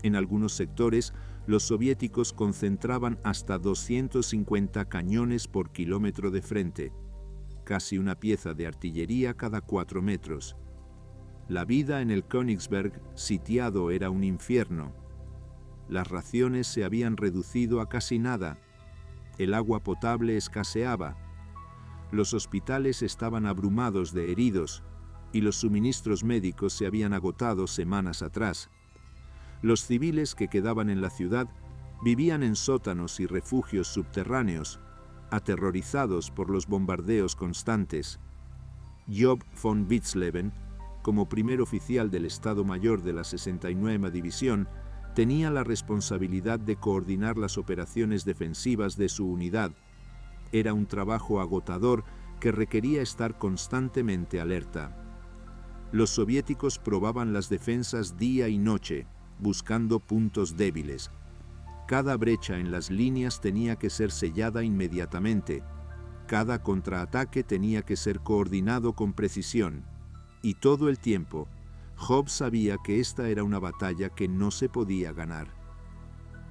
En algunos sectores, los soviéticos concentraban hasta 250 cañones por kilómetro de frente, casi una pieza de artillería cada 4 metros. La vida en el Königsberg sitiado era un infierno. Las raciones se habían reducido a casi nada. El agua potable escaseaba. Los hospitales estaban abrumados de heridos y los suministros médicos se habían agotado semanas atrás. Los civiles que quedaban en la ciudad vivían en sótanos y refugios subterráneos, aterrorizados por los bombardeos constantes. Job von Witzleben, como primer oficial del Estado Mayor de la 69ª División, tenía la responsabilidad de coordinar las operaciones defensivas de su unidad. Era un trabajo agotador que requería estar constantemente alerta. Los soviéticos probaban las defensas día y noche, buscando puntos débiles. Cada brecha en las líneas tenía que ser sellada inmediatamente. Cada contraataque tenía que ser coordinado con precisión. Y todo el tiempo, Job sabía que esta era una batalla que no se podía ganar.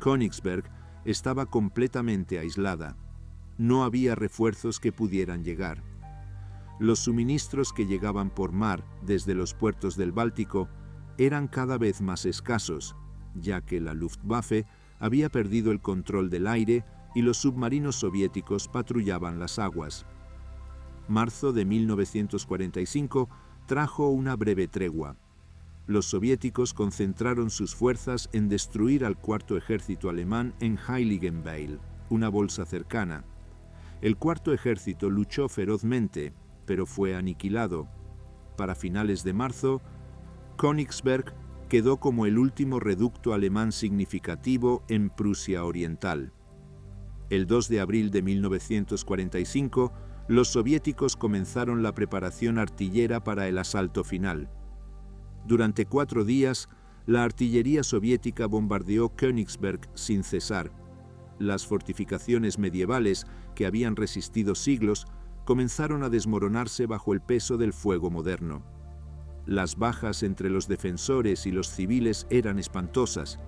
Königsberg estaba completamente aislada. No había refuerzos que pudieran llegar. Los suministros que llegaban por mar desde los puertos del Báltico eran cada vez más escasos, ya que la Luftwaffe había perdido el control del aire y los submarinos soviéticos patrullaban las aguas. Marzo de 1945 trajo una breve tregua. Los soviéticos concentraron sus fuerzas en destruir al cuarto ejército alemán en Heiligenbeil, una bolsa cercana. El cuarto ejército luchó ferozmente, pero fue aniquilado. Para finales de marzo, Königsberg quedó como el último reducto alemán significativo en Prusia Oriental. El 2 de abril de 1945, los soviéticos comenzaron la preparación artillera para el asalto final. Durante 4 días, la artillería soviética bombardeó Königsberg sin cesar. Las fortificaciones medievales, que habían resistido siglos, comenzaron a desmoronarse bajo el peso del fuego moderno. Las bajas entre los defensores y los civiles eran espantosas.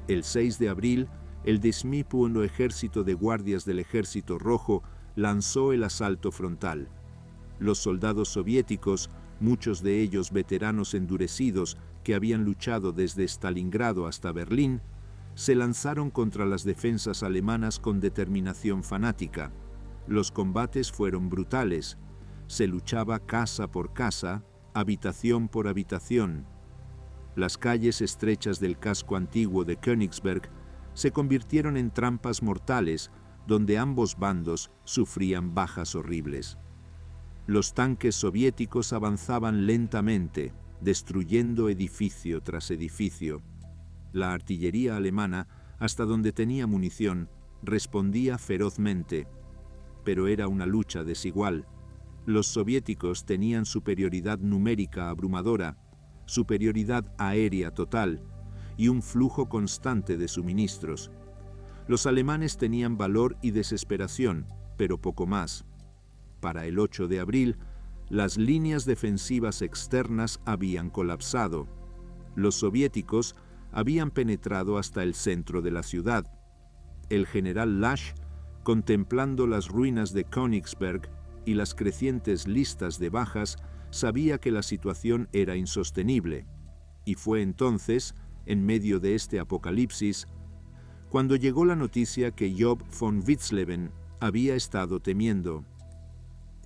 El 6 de abril, el 10.000 ejército de guardias del Ejército Rojo lanzó el asalto frontal. Los soldados soviéticos, muchos de ellos veteranos endurecidos que habían luchado desde Stalingrado hasta Berlín, se lanzaron contra las defensas alemanas con determinación fanática. Los combates fueron brutales. Se luchaba casa por casa, habitación por habitación. Las calles estrechas del casco antiguo de Königsberg se convirtieron en trampas mortales donde ambos bandos sufrían bajas horribles. Los tanques soviéticos avanzaban lentamente, destruyendo edificio tras edificio. La artillería alemana, hasta donde tenía munición, respondía ferozmente, pero era una lucha desigual. Los soviéticos tenían superioridad numérica abrumadora, superioridad aérea total y un flujo constante de suministros. Los alemanes tenían valor y desesperación, pero poco más. Para el 8 de abril, las líneas defensivas externas habían colapsado. Los soviéticos habían penetrado hasta el centro de la ciudad. El general Lasch, contemplando las ruinas de Königsberg y las crecientes listas de bajas, sabía que la situación era insostenible. Y fue entonces, en medio de este apocalipsis, cuando llegó la noticia que Job von Witzleben había estado temiendo.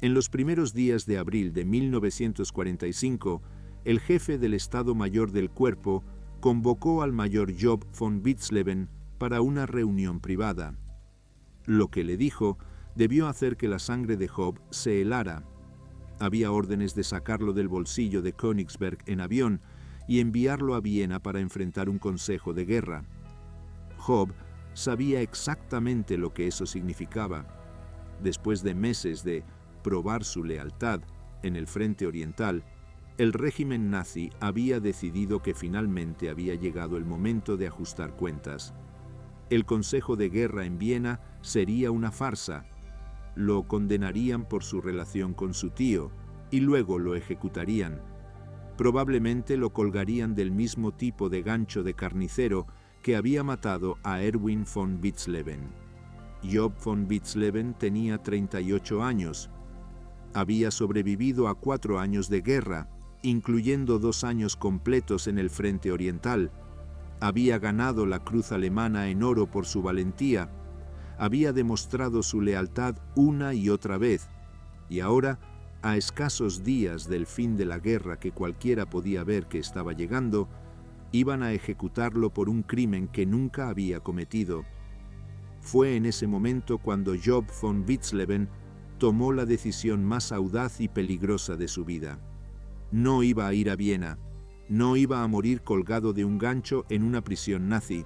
En los primeros días de abril de 1945, el jefe del Estado Mayor del Cuerpo convocó al mayor Job von Witzleben para una reunión privada. Lo que le dijo debió hacer que la sangre de Job se helara. Había órdenes de sacarlo del bolsillo de Königsberg en avión y enviarlo a Viena para enfrentar un consejo de guerra. Job sabía exactamente lo que eso significaba. Después de meses de probar su lealtad en el frente oriental, el régimen nazi había decidido que finalmente había llegado el momento de ajustar cuentas. El Consejo de Guerra en Viena sería una farsa. Lo condenarían por su relación con su tío y luego lo ejecutarían. Probablemente lo colgarían del mismo tipo de gancho de carnicero que había matado a Erwin von Witzleben. Job von Witzleben tenía 38 años. Había sobrevivido a 4 años de guerra, incluyendo 2 años completos en el frente oriental. Había ganado la Cruz Alemana en oro por su valentía. Había demostrado su lealtad una y otra vez. Y ahora, a escasos días del fin de la guerra que cualquiera podía ver que estaba llegando, iban a ejecutarlo por un crimen que nunca había cometido. Fue en ese momento cuando Job von Witzleben tomó la decisión más audaz y peligrosa de su vida. No iba a ir a Viena, no iba a morir colgado de un gancho en una prisión nazi,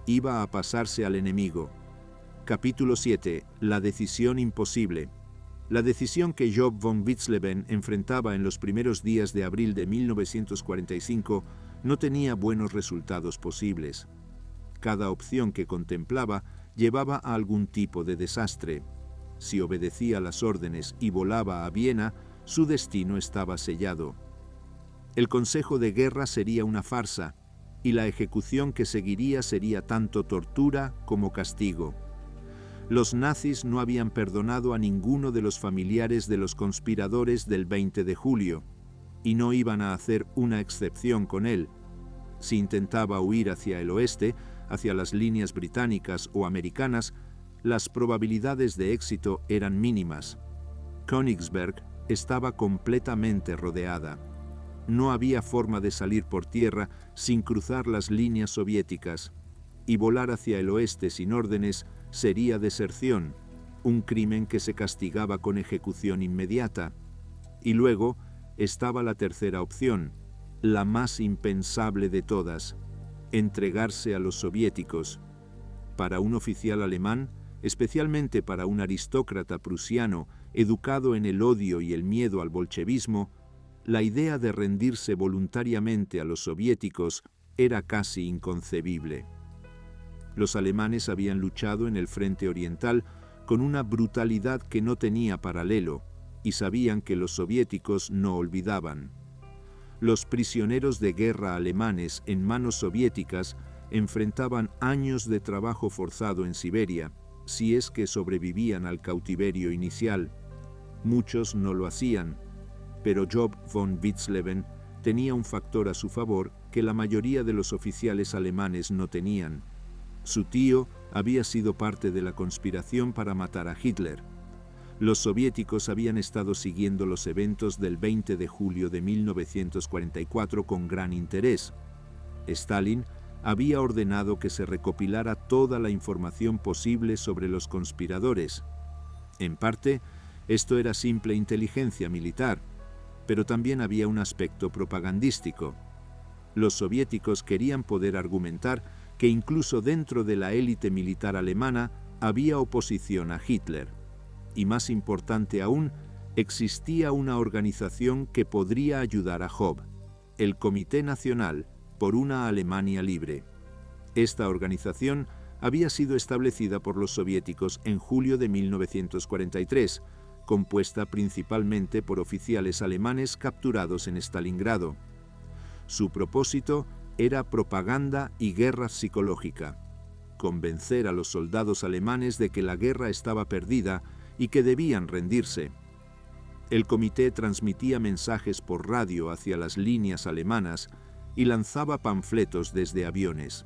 iba a pasarse al enemigo. Capítulo 7. La decisión imposible. La decisión que Job von Witzleben enfrentaba en los primeros días de abril de 1945 no tenía buenos resultados posibles. Cada opción que contemplaba llevaba a algún tipo de desastre. Si obedecía las órdenes y volaba a Viena, su destino estaba sellado. El Consejo de Guerra sería una farsa, y la ejecución que seguiría sería tanto tortura como castigo. Los nazis no habían perdonado a ninguno de los familiares de los conspiradores del 20 de julio, y no iban a hacer una excepción con él. Si intentaba huir hacia el oeste, hacia las líneas británicas o americanas, las probabilidades de éxito eran mínimas. Königsberg estaba completamente rodeada. No había forma de salir por tierra sin cruzar las líneas soviéticas, y volar hacia el oeste sin órdenes sería deserción, un crimen que se castigaba con ejecución inmediata. Y luego estaba la tercera opción, la más impensable de todas, entregarse a los soviéticos. Para un oficial alemán, especialmente para un aristócrata prusiano educado en el odio y el miedo al bolchevismo, la idea de rendirse voluntariamente a los soviéticos era casi inconcebible. Los alemanes habían luchado en el frente oriental con una brutalidad que no tenía paralelo, y sabían que los soviéticos no olvidaban. Los prisioneros de guerra alemanes en manos soviéticas enfrentaban años de trabajo forzado en Siberia, si es que sobrevivían al cautiverio inicial. Muchos no lo hacían, pero Job von Witzleben tenía un factor a su favor que la mayoría de los oficiales alemanes no tenían. Su tío había sido parte de la conspiración para matar a Hitler. Los soviéticos habían estado siguiendo los eventos del 20 de julio de 1944 con gran interés. Stalin había ordenado que se recopilara toda la información posible sobre los conspiradores. En parte, esto era simple inteligencia militar, pero también había un aspecto propagandístico. Los soviéticos querían poder argumentar que incluso dentro de la élite militar alemana había oposición a Hitler. Y más importante aún, existía una organización que podría ayudar a Job, el Comité Nacional por una Alemania Libre. Esta organización había sido establecida por los soviéticos en julio de 1943, compuesta principalmente por oficiales alemanes capturados en Stalingrado. Su propósito era propaganda y guerra psicológica, convencer a los soldados alemanes de que la guerra estaba perdida y que debían rendirse. El comité transmitía mensajes por radio hacia las líneas alemanas y lanzaba panfletos desde aviones.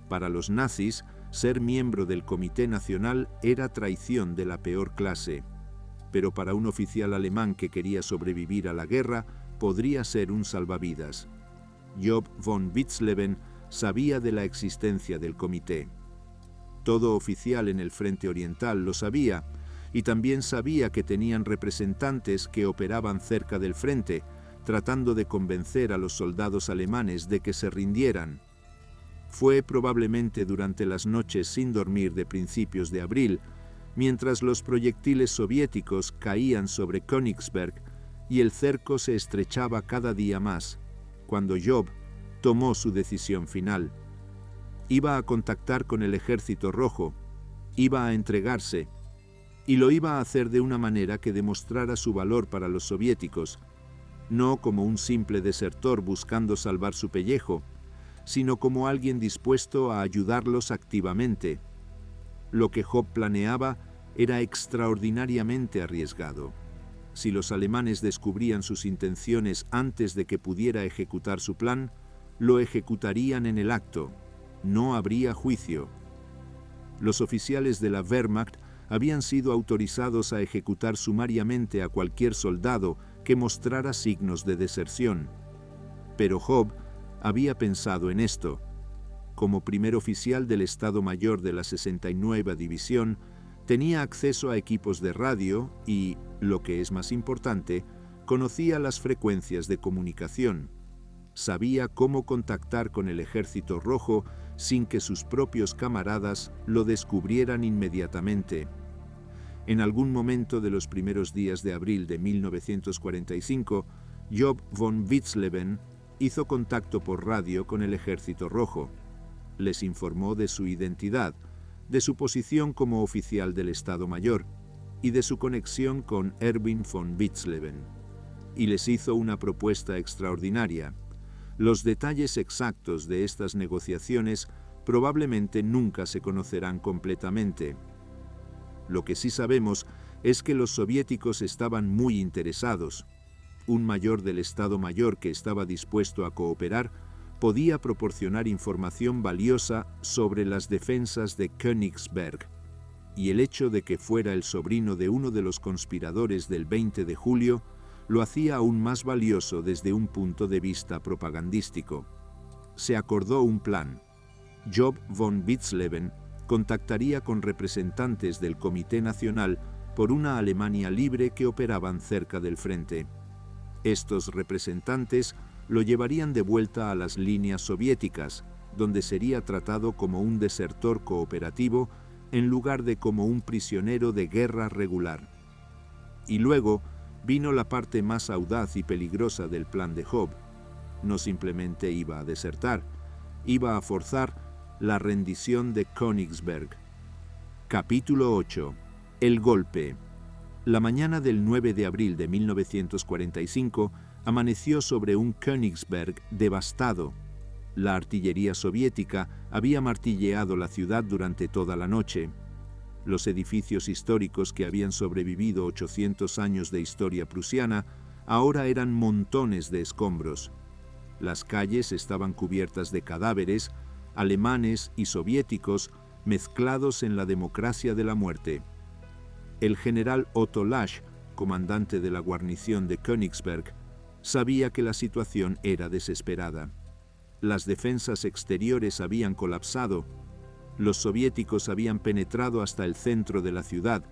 Para los nazis, ser miembro del Comité Nacional era traición de la peor clase, pero para un oficial alemán que quería sobrevivir a la guerra, podría ser un salvavidas. Job von Witzleben sabía de la existencia del comité. Todo oficial en el frente oriental lo sabía, y también sabía que tenían representantes que operaban cerca del frente, tratando de convencer a los soldados alemanes de que se rindieran. Fue probablemente durante las noches sin dormir de principios de abril, mientras los proyectiles soviéticos caían sobre Königsberg y el cerco se estrechaba cada día más, cuando Job tomó su decisión final. Iba a contactar con el Ejército Rojo, iba a entregarse, y lo iba a hacer de una manera que demostrara su valor para los soviéticos, no como un simple desertor buscando salvar su pellejo, sino como alguien dispuesto a ayudarlos activamente. Lo que Job planeaba era extraordinariamente arriesgado. Si los alemanes descubrían sus intenciones antes de que pudiera ejecutar su plan, lo ejecutarían en el acto. No habría juicio. Los oficiales de la Wehrmacht habían sido autorizados a ejecutar sumariamente a cualquier soldado que mostrara signos de deserción. Pero Job había pensado en esto. Como primer oficial del Estado Mayor de la 69ª División, tenía acceso a equipos de radio y, lo que es más importante, conocía las frecuencias de comunicación. Sabía cómo contactar con el Ejército Rojo sin que sus propios camaradas lo descubrieran inmediatamente. En algún momento de los primeros días de abril de 1945, Job von Witzleben hizo contacto por radio con el Ejército Rojo. Les informó de su identidad, de su posición como oficial del Estado Mayor y de su conexión con Erwin von Witzleben. Y les hizo una propuesta extraordinaria. Los detalles exactos de estas negociaciones probablemente nunca se conocerán completamente. Lo que sí sabemos es que los soviéticos estaban muy interesados. Un mayor del Estado Mayor que estaba dispuesto a cooperar podía proporcionar información valiosa sobre las defensas de Königsberg, y el hecho de que fuera el sobrino de uno de los conspiradores del 20 de julio lo hacía aún más valioso desde un punto de vista propagandístico. Se acordó un plan. Job von Witzleben contactaría con representantes del Comité Nacional por una Alemania libre que operaban cerca del frente. Estos representantes lo llevarían de vuelta a las líneas soviéticas, donde sería tratado como un desertor cooperativo en lugar de como un prisionero de guerra regular. Y luego vino la parte más audaz y peligrosa del plan de Job. No simplemente iba a desertar, iba a forzar la rendición de Königsberg. Capítulo 8. El golpe. La mañana del 9 de abril de 1945 amaneció sobre un Königsberg devastado. La artillería soviética había martilleado la ciudad durante toda la noche. Los edificios históricos que habían sobrevivido 800 años de historia prusiana ahora eran montones de escombros. Las calles estaban cubiertas de cadáveres, alemanes y soviéticos mezclados en la democracia de la muerte. El general Otto Lasch, comandante de la guarnición de Königsberg, sabía que la situación era desesperada. Las defensas exteriores habían colapsado. Los soviéticos habían penetrado hasta el centro de la ciudad.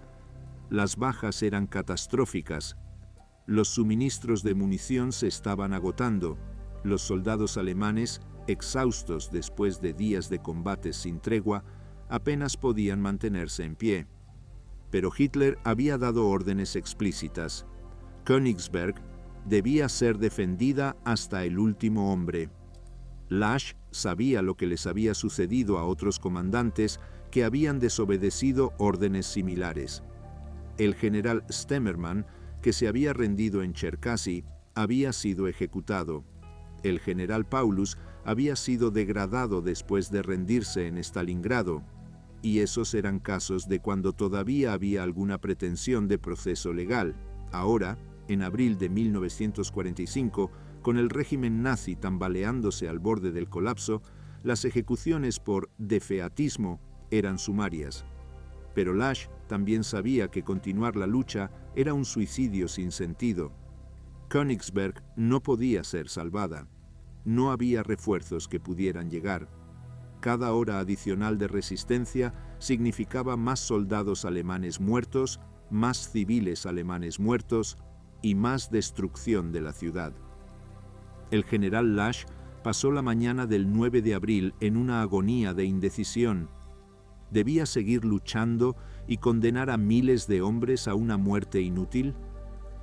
Las bajas eran catastróficas. Los suministros de munición se estaban agotando. Los soldados alemanes, exhaustos después de días de combates sin tregua, apenas podían mantenerse en pie. Pero Hitler había dado órdenes explícitas. Königsberg debía ser defendida hasta el último hombre. Lasch sabía lo que les había sucedido a otros comandantes que habían desobedecido órdenes similares. El general Stemmermann, que se había rendido en Cherkasy, había sido ejecutado. El general Paulus había sido degradado después de rendirse en Stalingrado, y esos eran casos de cuando todavía había alguna pretensión de proceso legal. Ahora, en abril de 1945, con el régimen nazi tambaleándose al borde del colapso, las ejecuciones por defeatismo eran sumarias. Pero Lasch también sabía que continuar la lucha era un suicidio sin sentido. Königsberg no podía ser salvada. No había refuerzos que pudieran llegar. Cada hora adicional de resistencia significaba más soldados alemanes muertos, más civiles alemanes muertos y más destrucción de la ciudad. El general Lasch pasó la mañana del 9 de abril en una agonía de indecisión. ¿Debía seguir luchando y condenar a miles de hombres a una muerte inútil?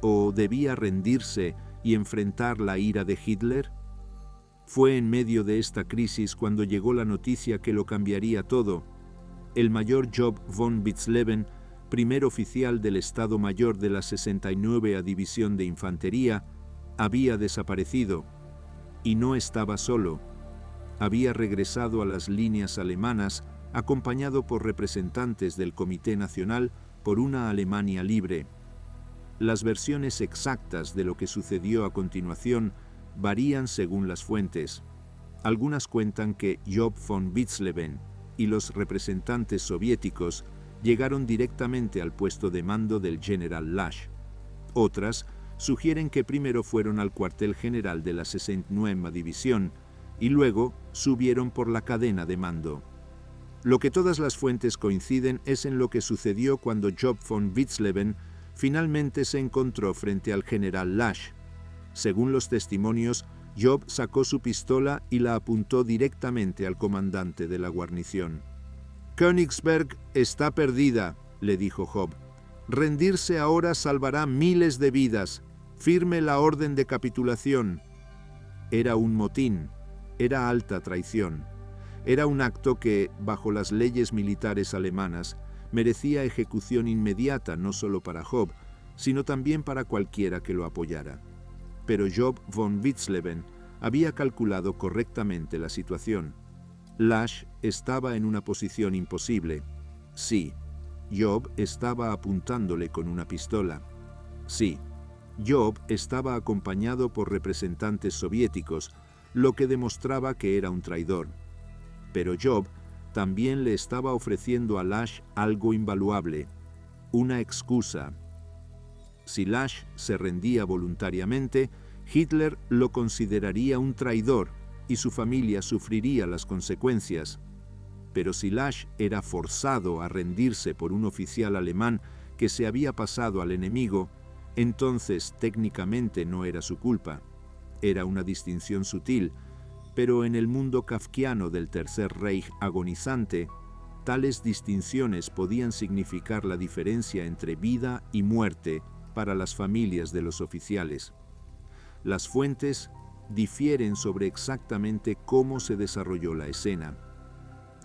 ¿O debía rendirse y enfrentar la ira de Hitler? Fue en medio de esta crisis cuando llegó la noticia que lo cambiaría todo. El mayor Job von Witzleben, primer oficial del Estado Mayor de la 69a División de Infantería, había desaparecido. Y no estaba solo. Había regresado a las líneas alemanas, acompañado por representantes del Comité Nacional por una Alemania libre. Las versiones exactas de lo que sucedió a continuación varían según las fuentes. Algunas cuentan que Job von Witzleben y los representantes soviéticos llegaron directamente al puesto de mando del general Lasch. Otras sugieren que primero fueron al cuartel general de la 69a División y luego subieron por la cadena de mando. Lo que todas las fuentes coinciden es en lo que sucedió cuando Job von Witzleben finalmente se encontró frente al general Lasch. Según los testimonios, Job sacó su pistola y la apuntó directamente al comandante de la guarnición. «Königsberg está perdida», le dijo Job. «Rendirse ahora salvará miles de vidas. Firme la orden de capitulación». Era un motín, era alta traición. Era un acto que, bajo las leyes militares alemanas, merecía ejecución inmediata no solo para Job, sino también para cualquiera que lo apoyara. Pero Job von Witzleben había calculado correctamente la situación. Lasch estaba en una posición imposible. Sí, Job estaba apuntándole con una pistola. Sí, Job estaba acompañado por representantes soviéticos, lo que demostraba que era un traidor. Pero Job también le estaba ofreciendo a Lasch algo invaluable, una excusa. Si Lasch se rendía voluntariamente, Hitler lo consideraría un traidor y su familia sufriría las consecuencias. Pero si Lasch era forzado a rendirse por un oficial alemán que se había pasado al enemigo, entonces técnicamente no era su culpa. Era una distinción sutil, pero en el mundo kafkiano del Tercer Reich agonizante, Tales distinciones podían significar la diferencia entre vida y muerte para las familias de los oficiales. Las fuentes difieren sobre exactamente cómo se desarrolló la escena.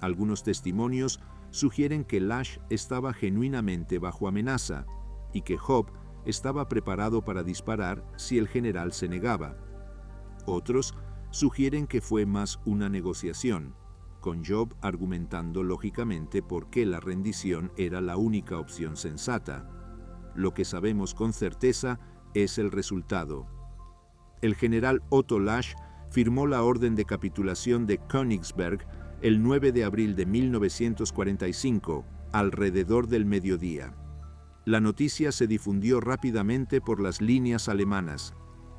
Algunos testimonios sugieren que Lash estaba genuinamente bajo amenaza y que Job estaba preparado para disparar si el general se negaba. Otros sugieren que fue más una negociación, con Job argumentando lógicamente por qué la rendición era la única opción sensata. Lo que sabemos con certeza es el resultado. El general Otto Lash firmó la orden de capitulación de Königsberg el 9 de abril de 1945, alrededor del mediodía. La noticia se difundió rápidamente por las líneas alemanas.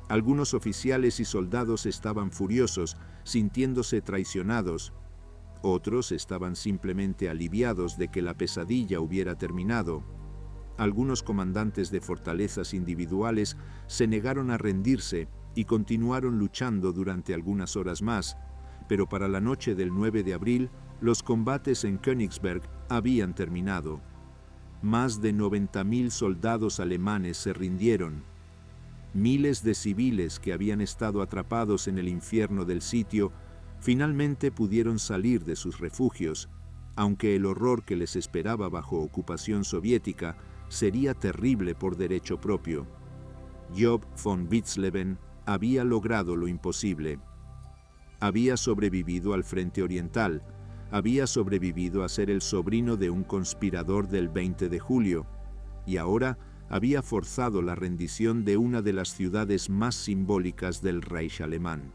Algunos oficiales y soldados estaban furiosos, sintiéndose traicionados. Otros estaban simplemente aliviados de que la pesadilla hubiera terminado. Algunos comandantes de fortalezas individuales se negaron a rendirse y continuaron luchando durante algunas horas más, pero para la noche del 9 de abril, los combates en Königsberg habían terminado. Más de 90.000 soldados alemanes se rindieron. Miles de civiles que habían estado atrapados en el infierno del sitio finalmente pudieron salir de sus refugios, aunque el horror que les esperaba bajo ocupación soviética sería terrible por derecho propio. Job von Witzleben había logrado lo imposible. Había sobrevivido al frente oriental, había sobrevivido a ser el sobrino de un conspirador del 20 de julio, y ahora había forzado la rendición de una de las ciudades más simbólicas del Reich alemán.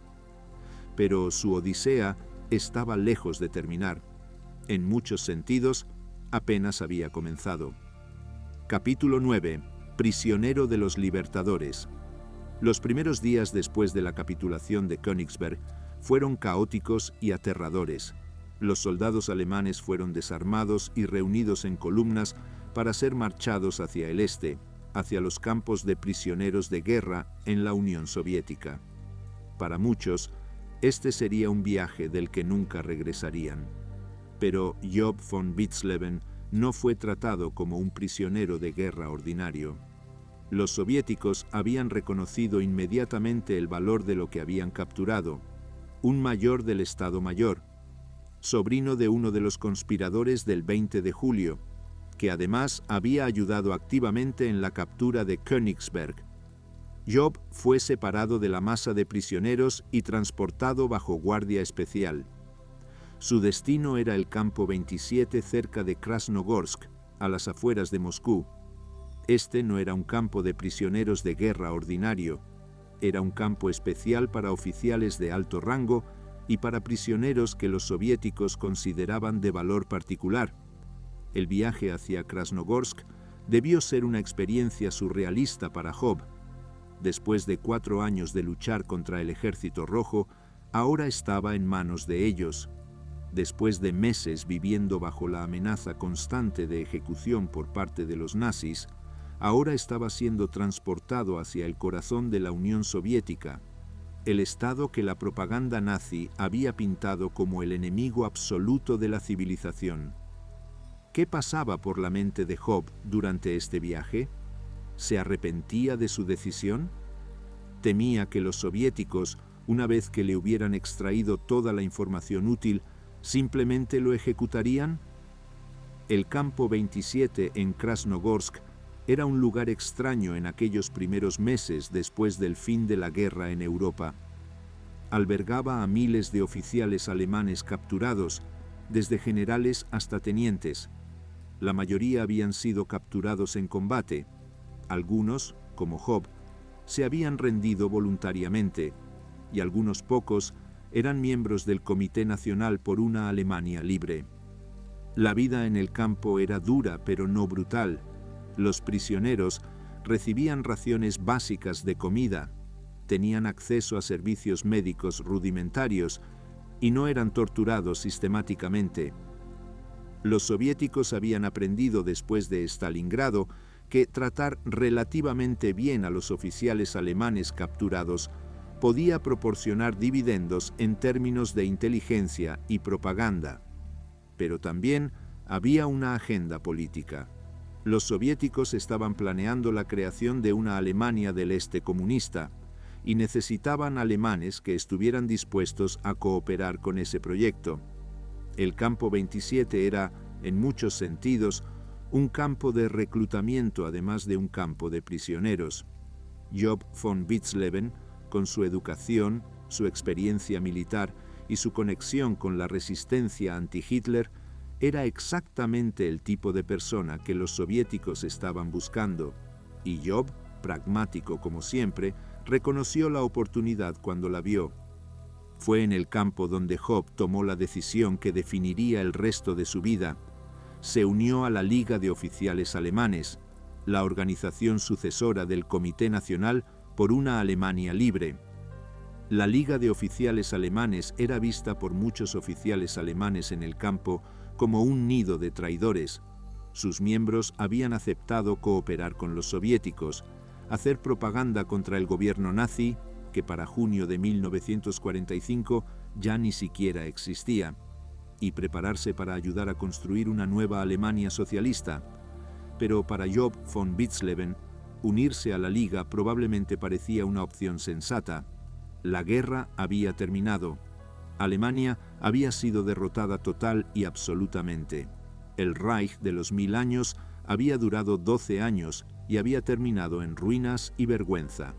Pero su odisea estaba lejos de terminar. En muchos sentidos, apenas había comenzado. Capítulo 9. Prisionero de los libertadores. Los primeros días después de la capitulación de Königsberg fueron caóticos y aterradores. Los soldados alemanes fueron desarmados y reunidos en columnas para ser marchados hacia el este, hacia los campos de prisioneros de guerra en la Unión Soviética. Para muchos, este sería un viaje del que nunca regresarían. Pero Job von Witzleben no fue tratado como un prisionero de guerra ordinario. Los soviéticos habían reconocido inmediatamente el valor de lo que habían capturado, un mayor del Estado Mayor, sobrino de uno de los conspiradores del 20 de julio, que además había ayudado activamente en la captura de Königsberg. Job fue separado de la masa de prisioneros y transportado bajo guardia especial. Su destino era el campo 27 cerca de Krasnogorsk, a las afueras de Moscú. Este no era un campo de prisioneros de guerra ordinario, era un campo especial para oficiales de alto rango y para prisioneros que los soviéticos consideraban de valor particular. El viaje hacia Krasnogorsk debió ser una experiencia surrealista para Job. Después de 4 años de luchar contra el Ejército Rojo, ahora estaba en manos de ellos. Después de meses viviendo bajo la amenaza constante de ejecución por parte de los nazis, ahora estaba siendo transportado hacia el corazón de la Unión Soviética, el estado que la propaganda nazi había pintado como el enemigo absoluto de la civilización. ¿Qué pasaba por la mente de Job durante este viaje? ¿Se arrepentía de su decisión? ¿Temía que los soviéticos, una vez que le hubieran extraído toda la información útil, simplemente lo ejecutarían? El campo 27 en Krasnogorsk era un lugar extraño en aquellos primeros meses después del fin de la guerra en Europa. Albergaba a miles de oficiales alemanes capturados, desde generales hasta tenientes. La mayoría habían sido capturados en combate. Algunos, como Job, se habían rendido voluntariamente, y algunos pocos eran miembros del Comité Nacional por una Alemania libre. La vida en el campo era dura, pero no brutal. Los prisioneros recibían raciones básicas de comida, tenían acceso a servicios médicos rudimentarios y no eran torturados sistemáticamente. Los soviéticos habían aprendido después de Stalingrado que tratar relativamente bien a los oficiales alemanes capturados podía proporcionar dividendos en términos de inteligencia y propaganda, pero también Había una agenda política. Los soviéticos estaban planeando la creación de una Alemania del Este comunista y necesitaban alemanes que estuvieran dispuestos a cooperar con ese proyecto. El Campo 27 era, en muchos sentidos, un campo de reclutamiento además de un campo de prisioneros. Job von Witzleben, con su educación, su experiencia militar y su conexión con la resistencia anti-Hitler, era exactamente el tipo de persona que los soviéticos estaban buscando, y Job, pragmático como siempre, reconoció la oportunidad cuando la vio. Fue en el campo donde Job tomó la decisión que definiría el resto de su vida. Se unió a la Liga de Oficiales Alemanes, la organización sucesora del Comité Nacional por una Alemania libre. La Liga de Oficiales Alemanes era vista por muchos oficiales alemanes en el campo como un nido de traidores. Sus miembros habían aceptado cooperar con los soviéticos, hacer propaganda contra el gobierno nazi, que para junio de 1945 ya ni siquiera existía, y prepararse para ayudar a construir una nueva Alemania socialista. Pero para Job von Witzleben, unirse a la Liga probablemente parecía una opción sensata. La guerra había terminado. Alemania había sido derrotada total y absolutamente. El Reich de los 1000 años había durado 12 años y había terminado en ruinas y vergüenza.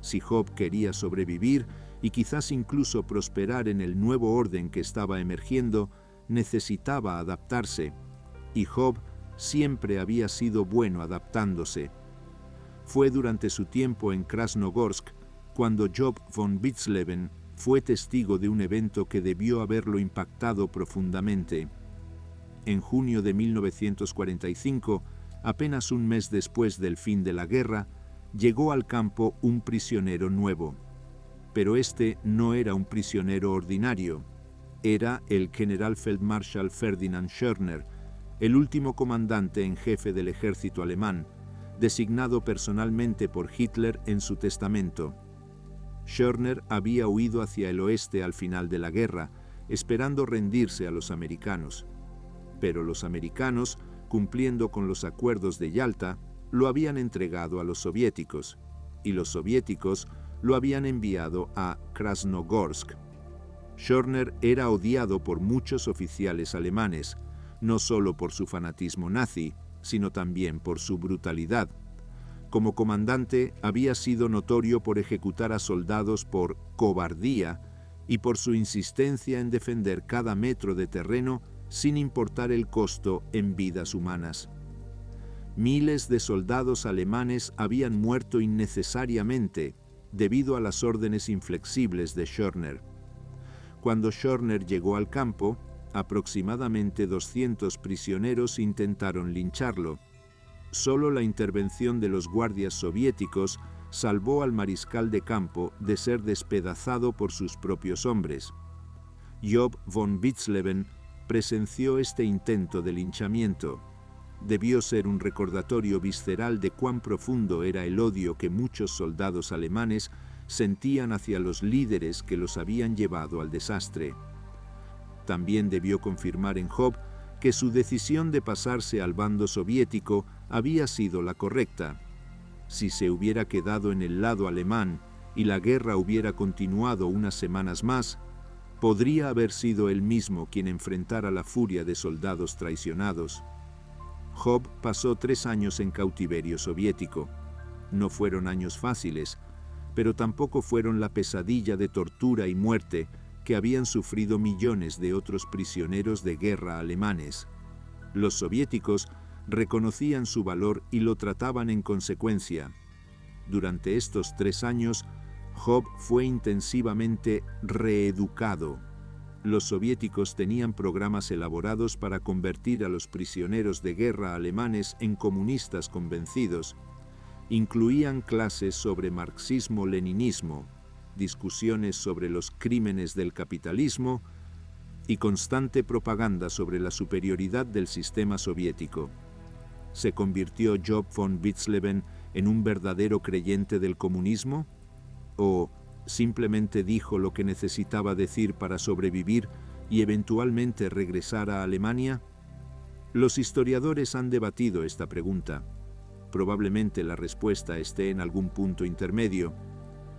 Si Job quería sobrevivir y quizás incluso prosperar en el nuevo orden que estaba emergiendo, necesitaba adaptarse, y Job siempre había sido bueno adaptándose. Fue durante su tiempo en Krasnogorsk cuando Job von Witzleben fue testigo de un evento que debió haberlo impactado profundamente. En junio de 1945, apenas un mes después del fin de la guerra, llegó al campo un prisionero nuevo. Pero este no era un prisionero ordinario. Era el Generalfeldmarschall Ferdinand Schörner, el último comandante en jefe del ejército alemán, designado personalmente por Hitler en su testamento. Schörner había huido hacia el oeste al final de la guerra, esperando rendirse a los americanos. Pero los americanos, cumpliendo con los acuerdos de Yalta, lo habían entregado a los soviéticos, y los soviéticos lo habían enviado a Krasnogorsk. Schörner era odiado por muchos oficiales alemanes, no solo por su fanatismo nazi, sino también por su brutalidad. Como comandante, había sido notorio por ejecutar a soldados por cobardía y por su insistencia en defender cada metro de terreno sin importar el costo en vidas humanas. Miles de soldados alemanes habían muerto innecesariamente debido a las órdenes inflexibles de Schörner. Cuando Schörner llegó al campo, aproximadamente 200 prisioneros intentaron lincharlo. Solo la intervención de los guardias soviéticos salvó al mariscal de campo de ser despedazado por sus propios hombres. Job von Witzleben presenció este intento de linchamiento. Debió ser un recordatorio visceral de cuán profundo era el odio que muchos soldados alemanes sentían hacia los líderes que los habían llevado al desastre. También debió confirmar en Job que su decisión de pasarse al bando soviético había sido la correcta. Si se hubiera quedado en el lado alemán y la guerra hubiera continuado unas semanas más, podría haber sido él mismo quien enfrentara la furia de soldados traicionados. Job pasó 3 años en cautiverio soviético. No fueron años fáciles, pero tampoco fueron la pesadilla de tortura y muerte que habían sufrido millones de otros prisioneros de guerra alemanes. Los soviéticos reconocían su valor y lo trataban en consecuencia. Durante estos 3 años, Job fue intensivamente reeducado. Los soviéticos tenían programas elaborados para convertir a los prisioneros de guerra alemanes en comunistas convencidos. Incluían clases sobre marxismo-leninismo, discusiones sobre los crímenes del capitalismo y constante propaganda sobre la superioridad del sistema soviético. ¿Se convirtió Job von Witzleben en un verdadero creyente del comunismo? ¿O simplemente dijo lo que necesitaba decir para sobrevivir y eventualmente regresar a Alemania? Los historiadores han debatido esta pregunta. Probablemente la respuesta esté en algún punto intermedio.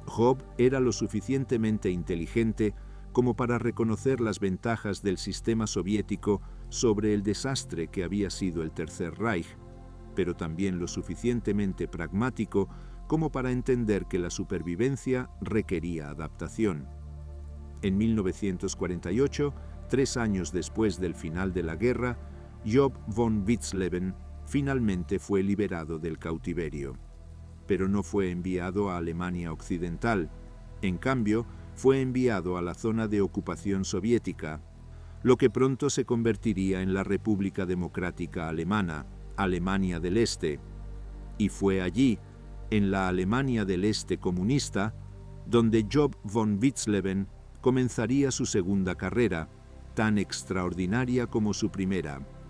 Job era lo suficientemente inteligente como para reconocer las ventajas del sistema soviético sobre el desastre que había sido el Tercer Reich, pero también lo suficientemente pragmático como para entender que la supervivencia requería adaptación. En 1948, 3 años después del final de la guerra, Job von Witzleben finalmente fue liberado del cautiverio. Pero no fue enviado a Alemania Occidental. En cambio, fue enviado a la zona de ocupación soviética, lo que pronto se convertiría en la República Democrática Alemana, Alemania del Este. Y fue allí, en la Alemania del Este comunista, donde Job von Witzleben comenzaría su segunda carrera, tan extraordinaria como su primera.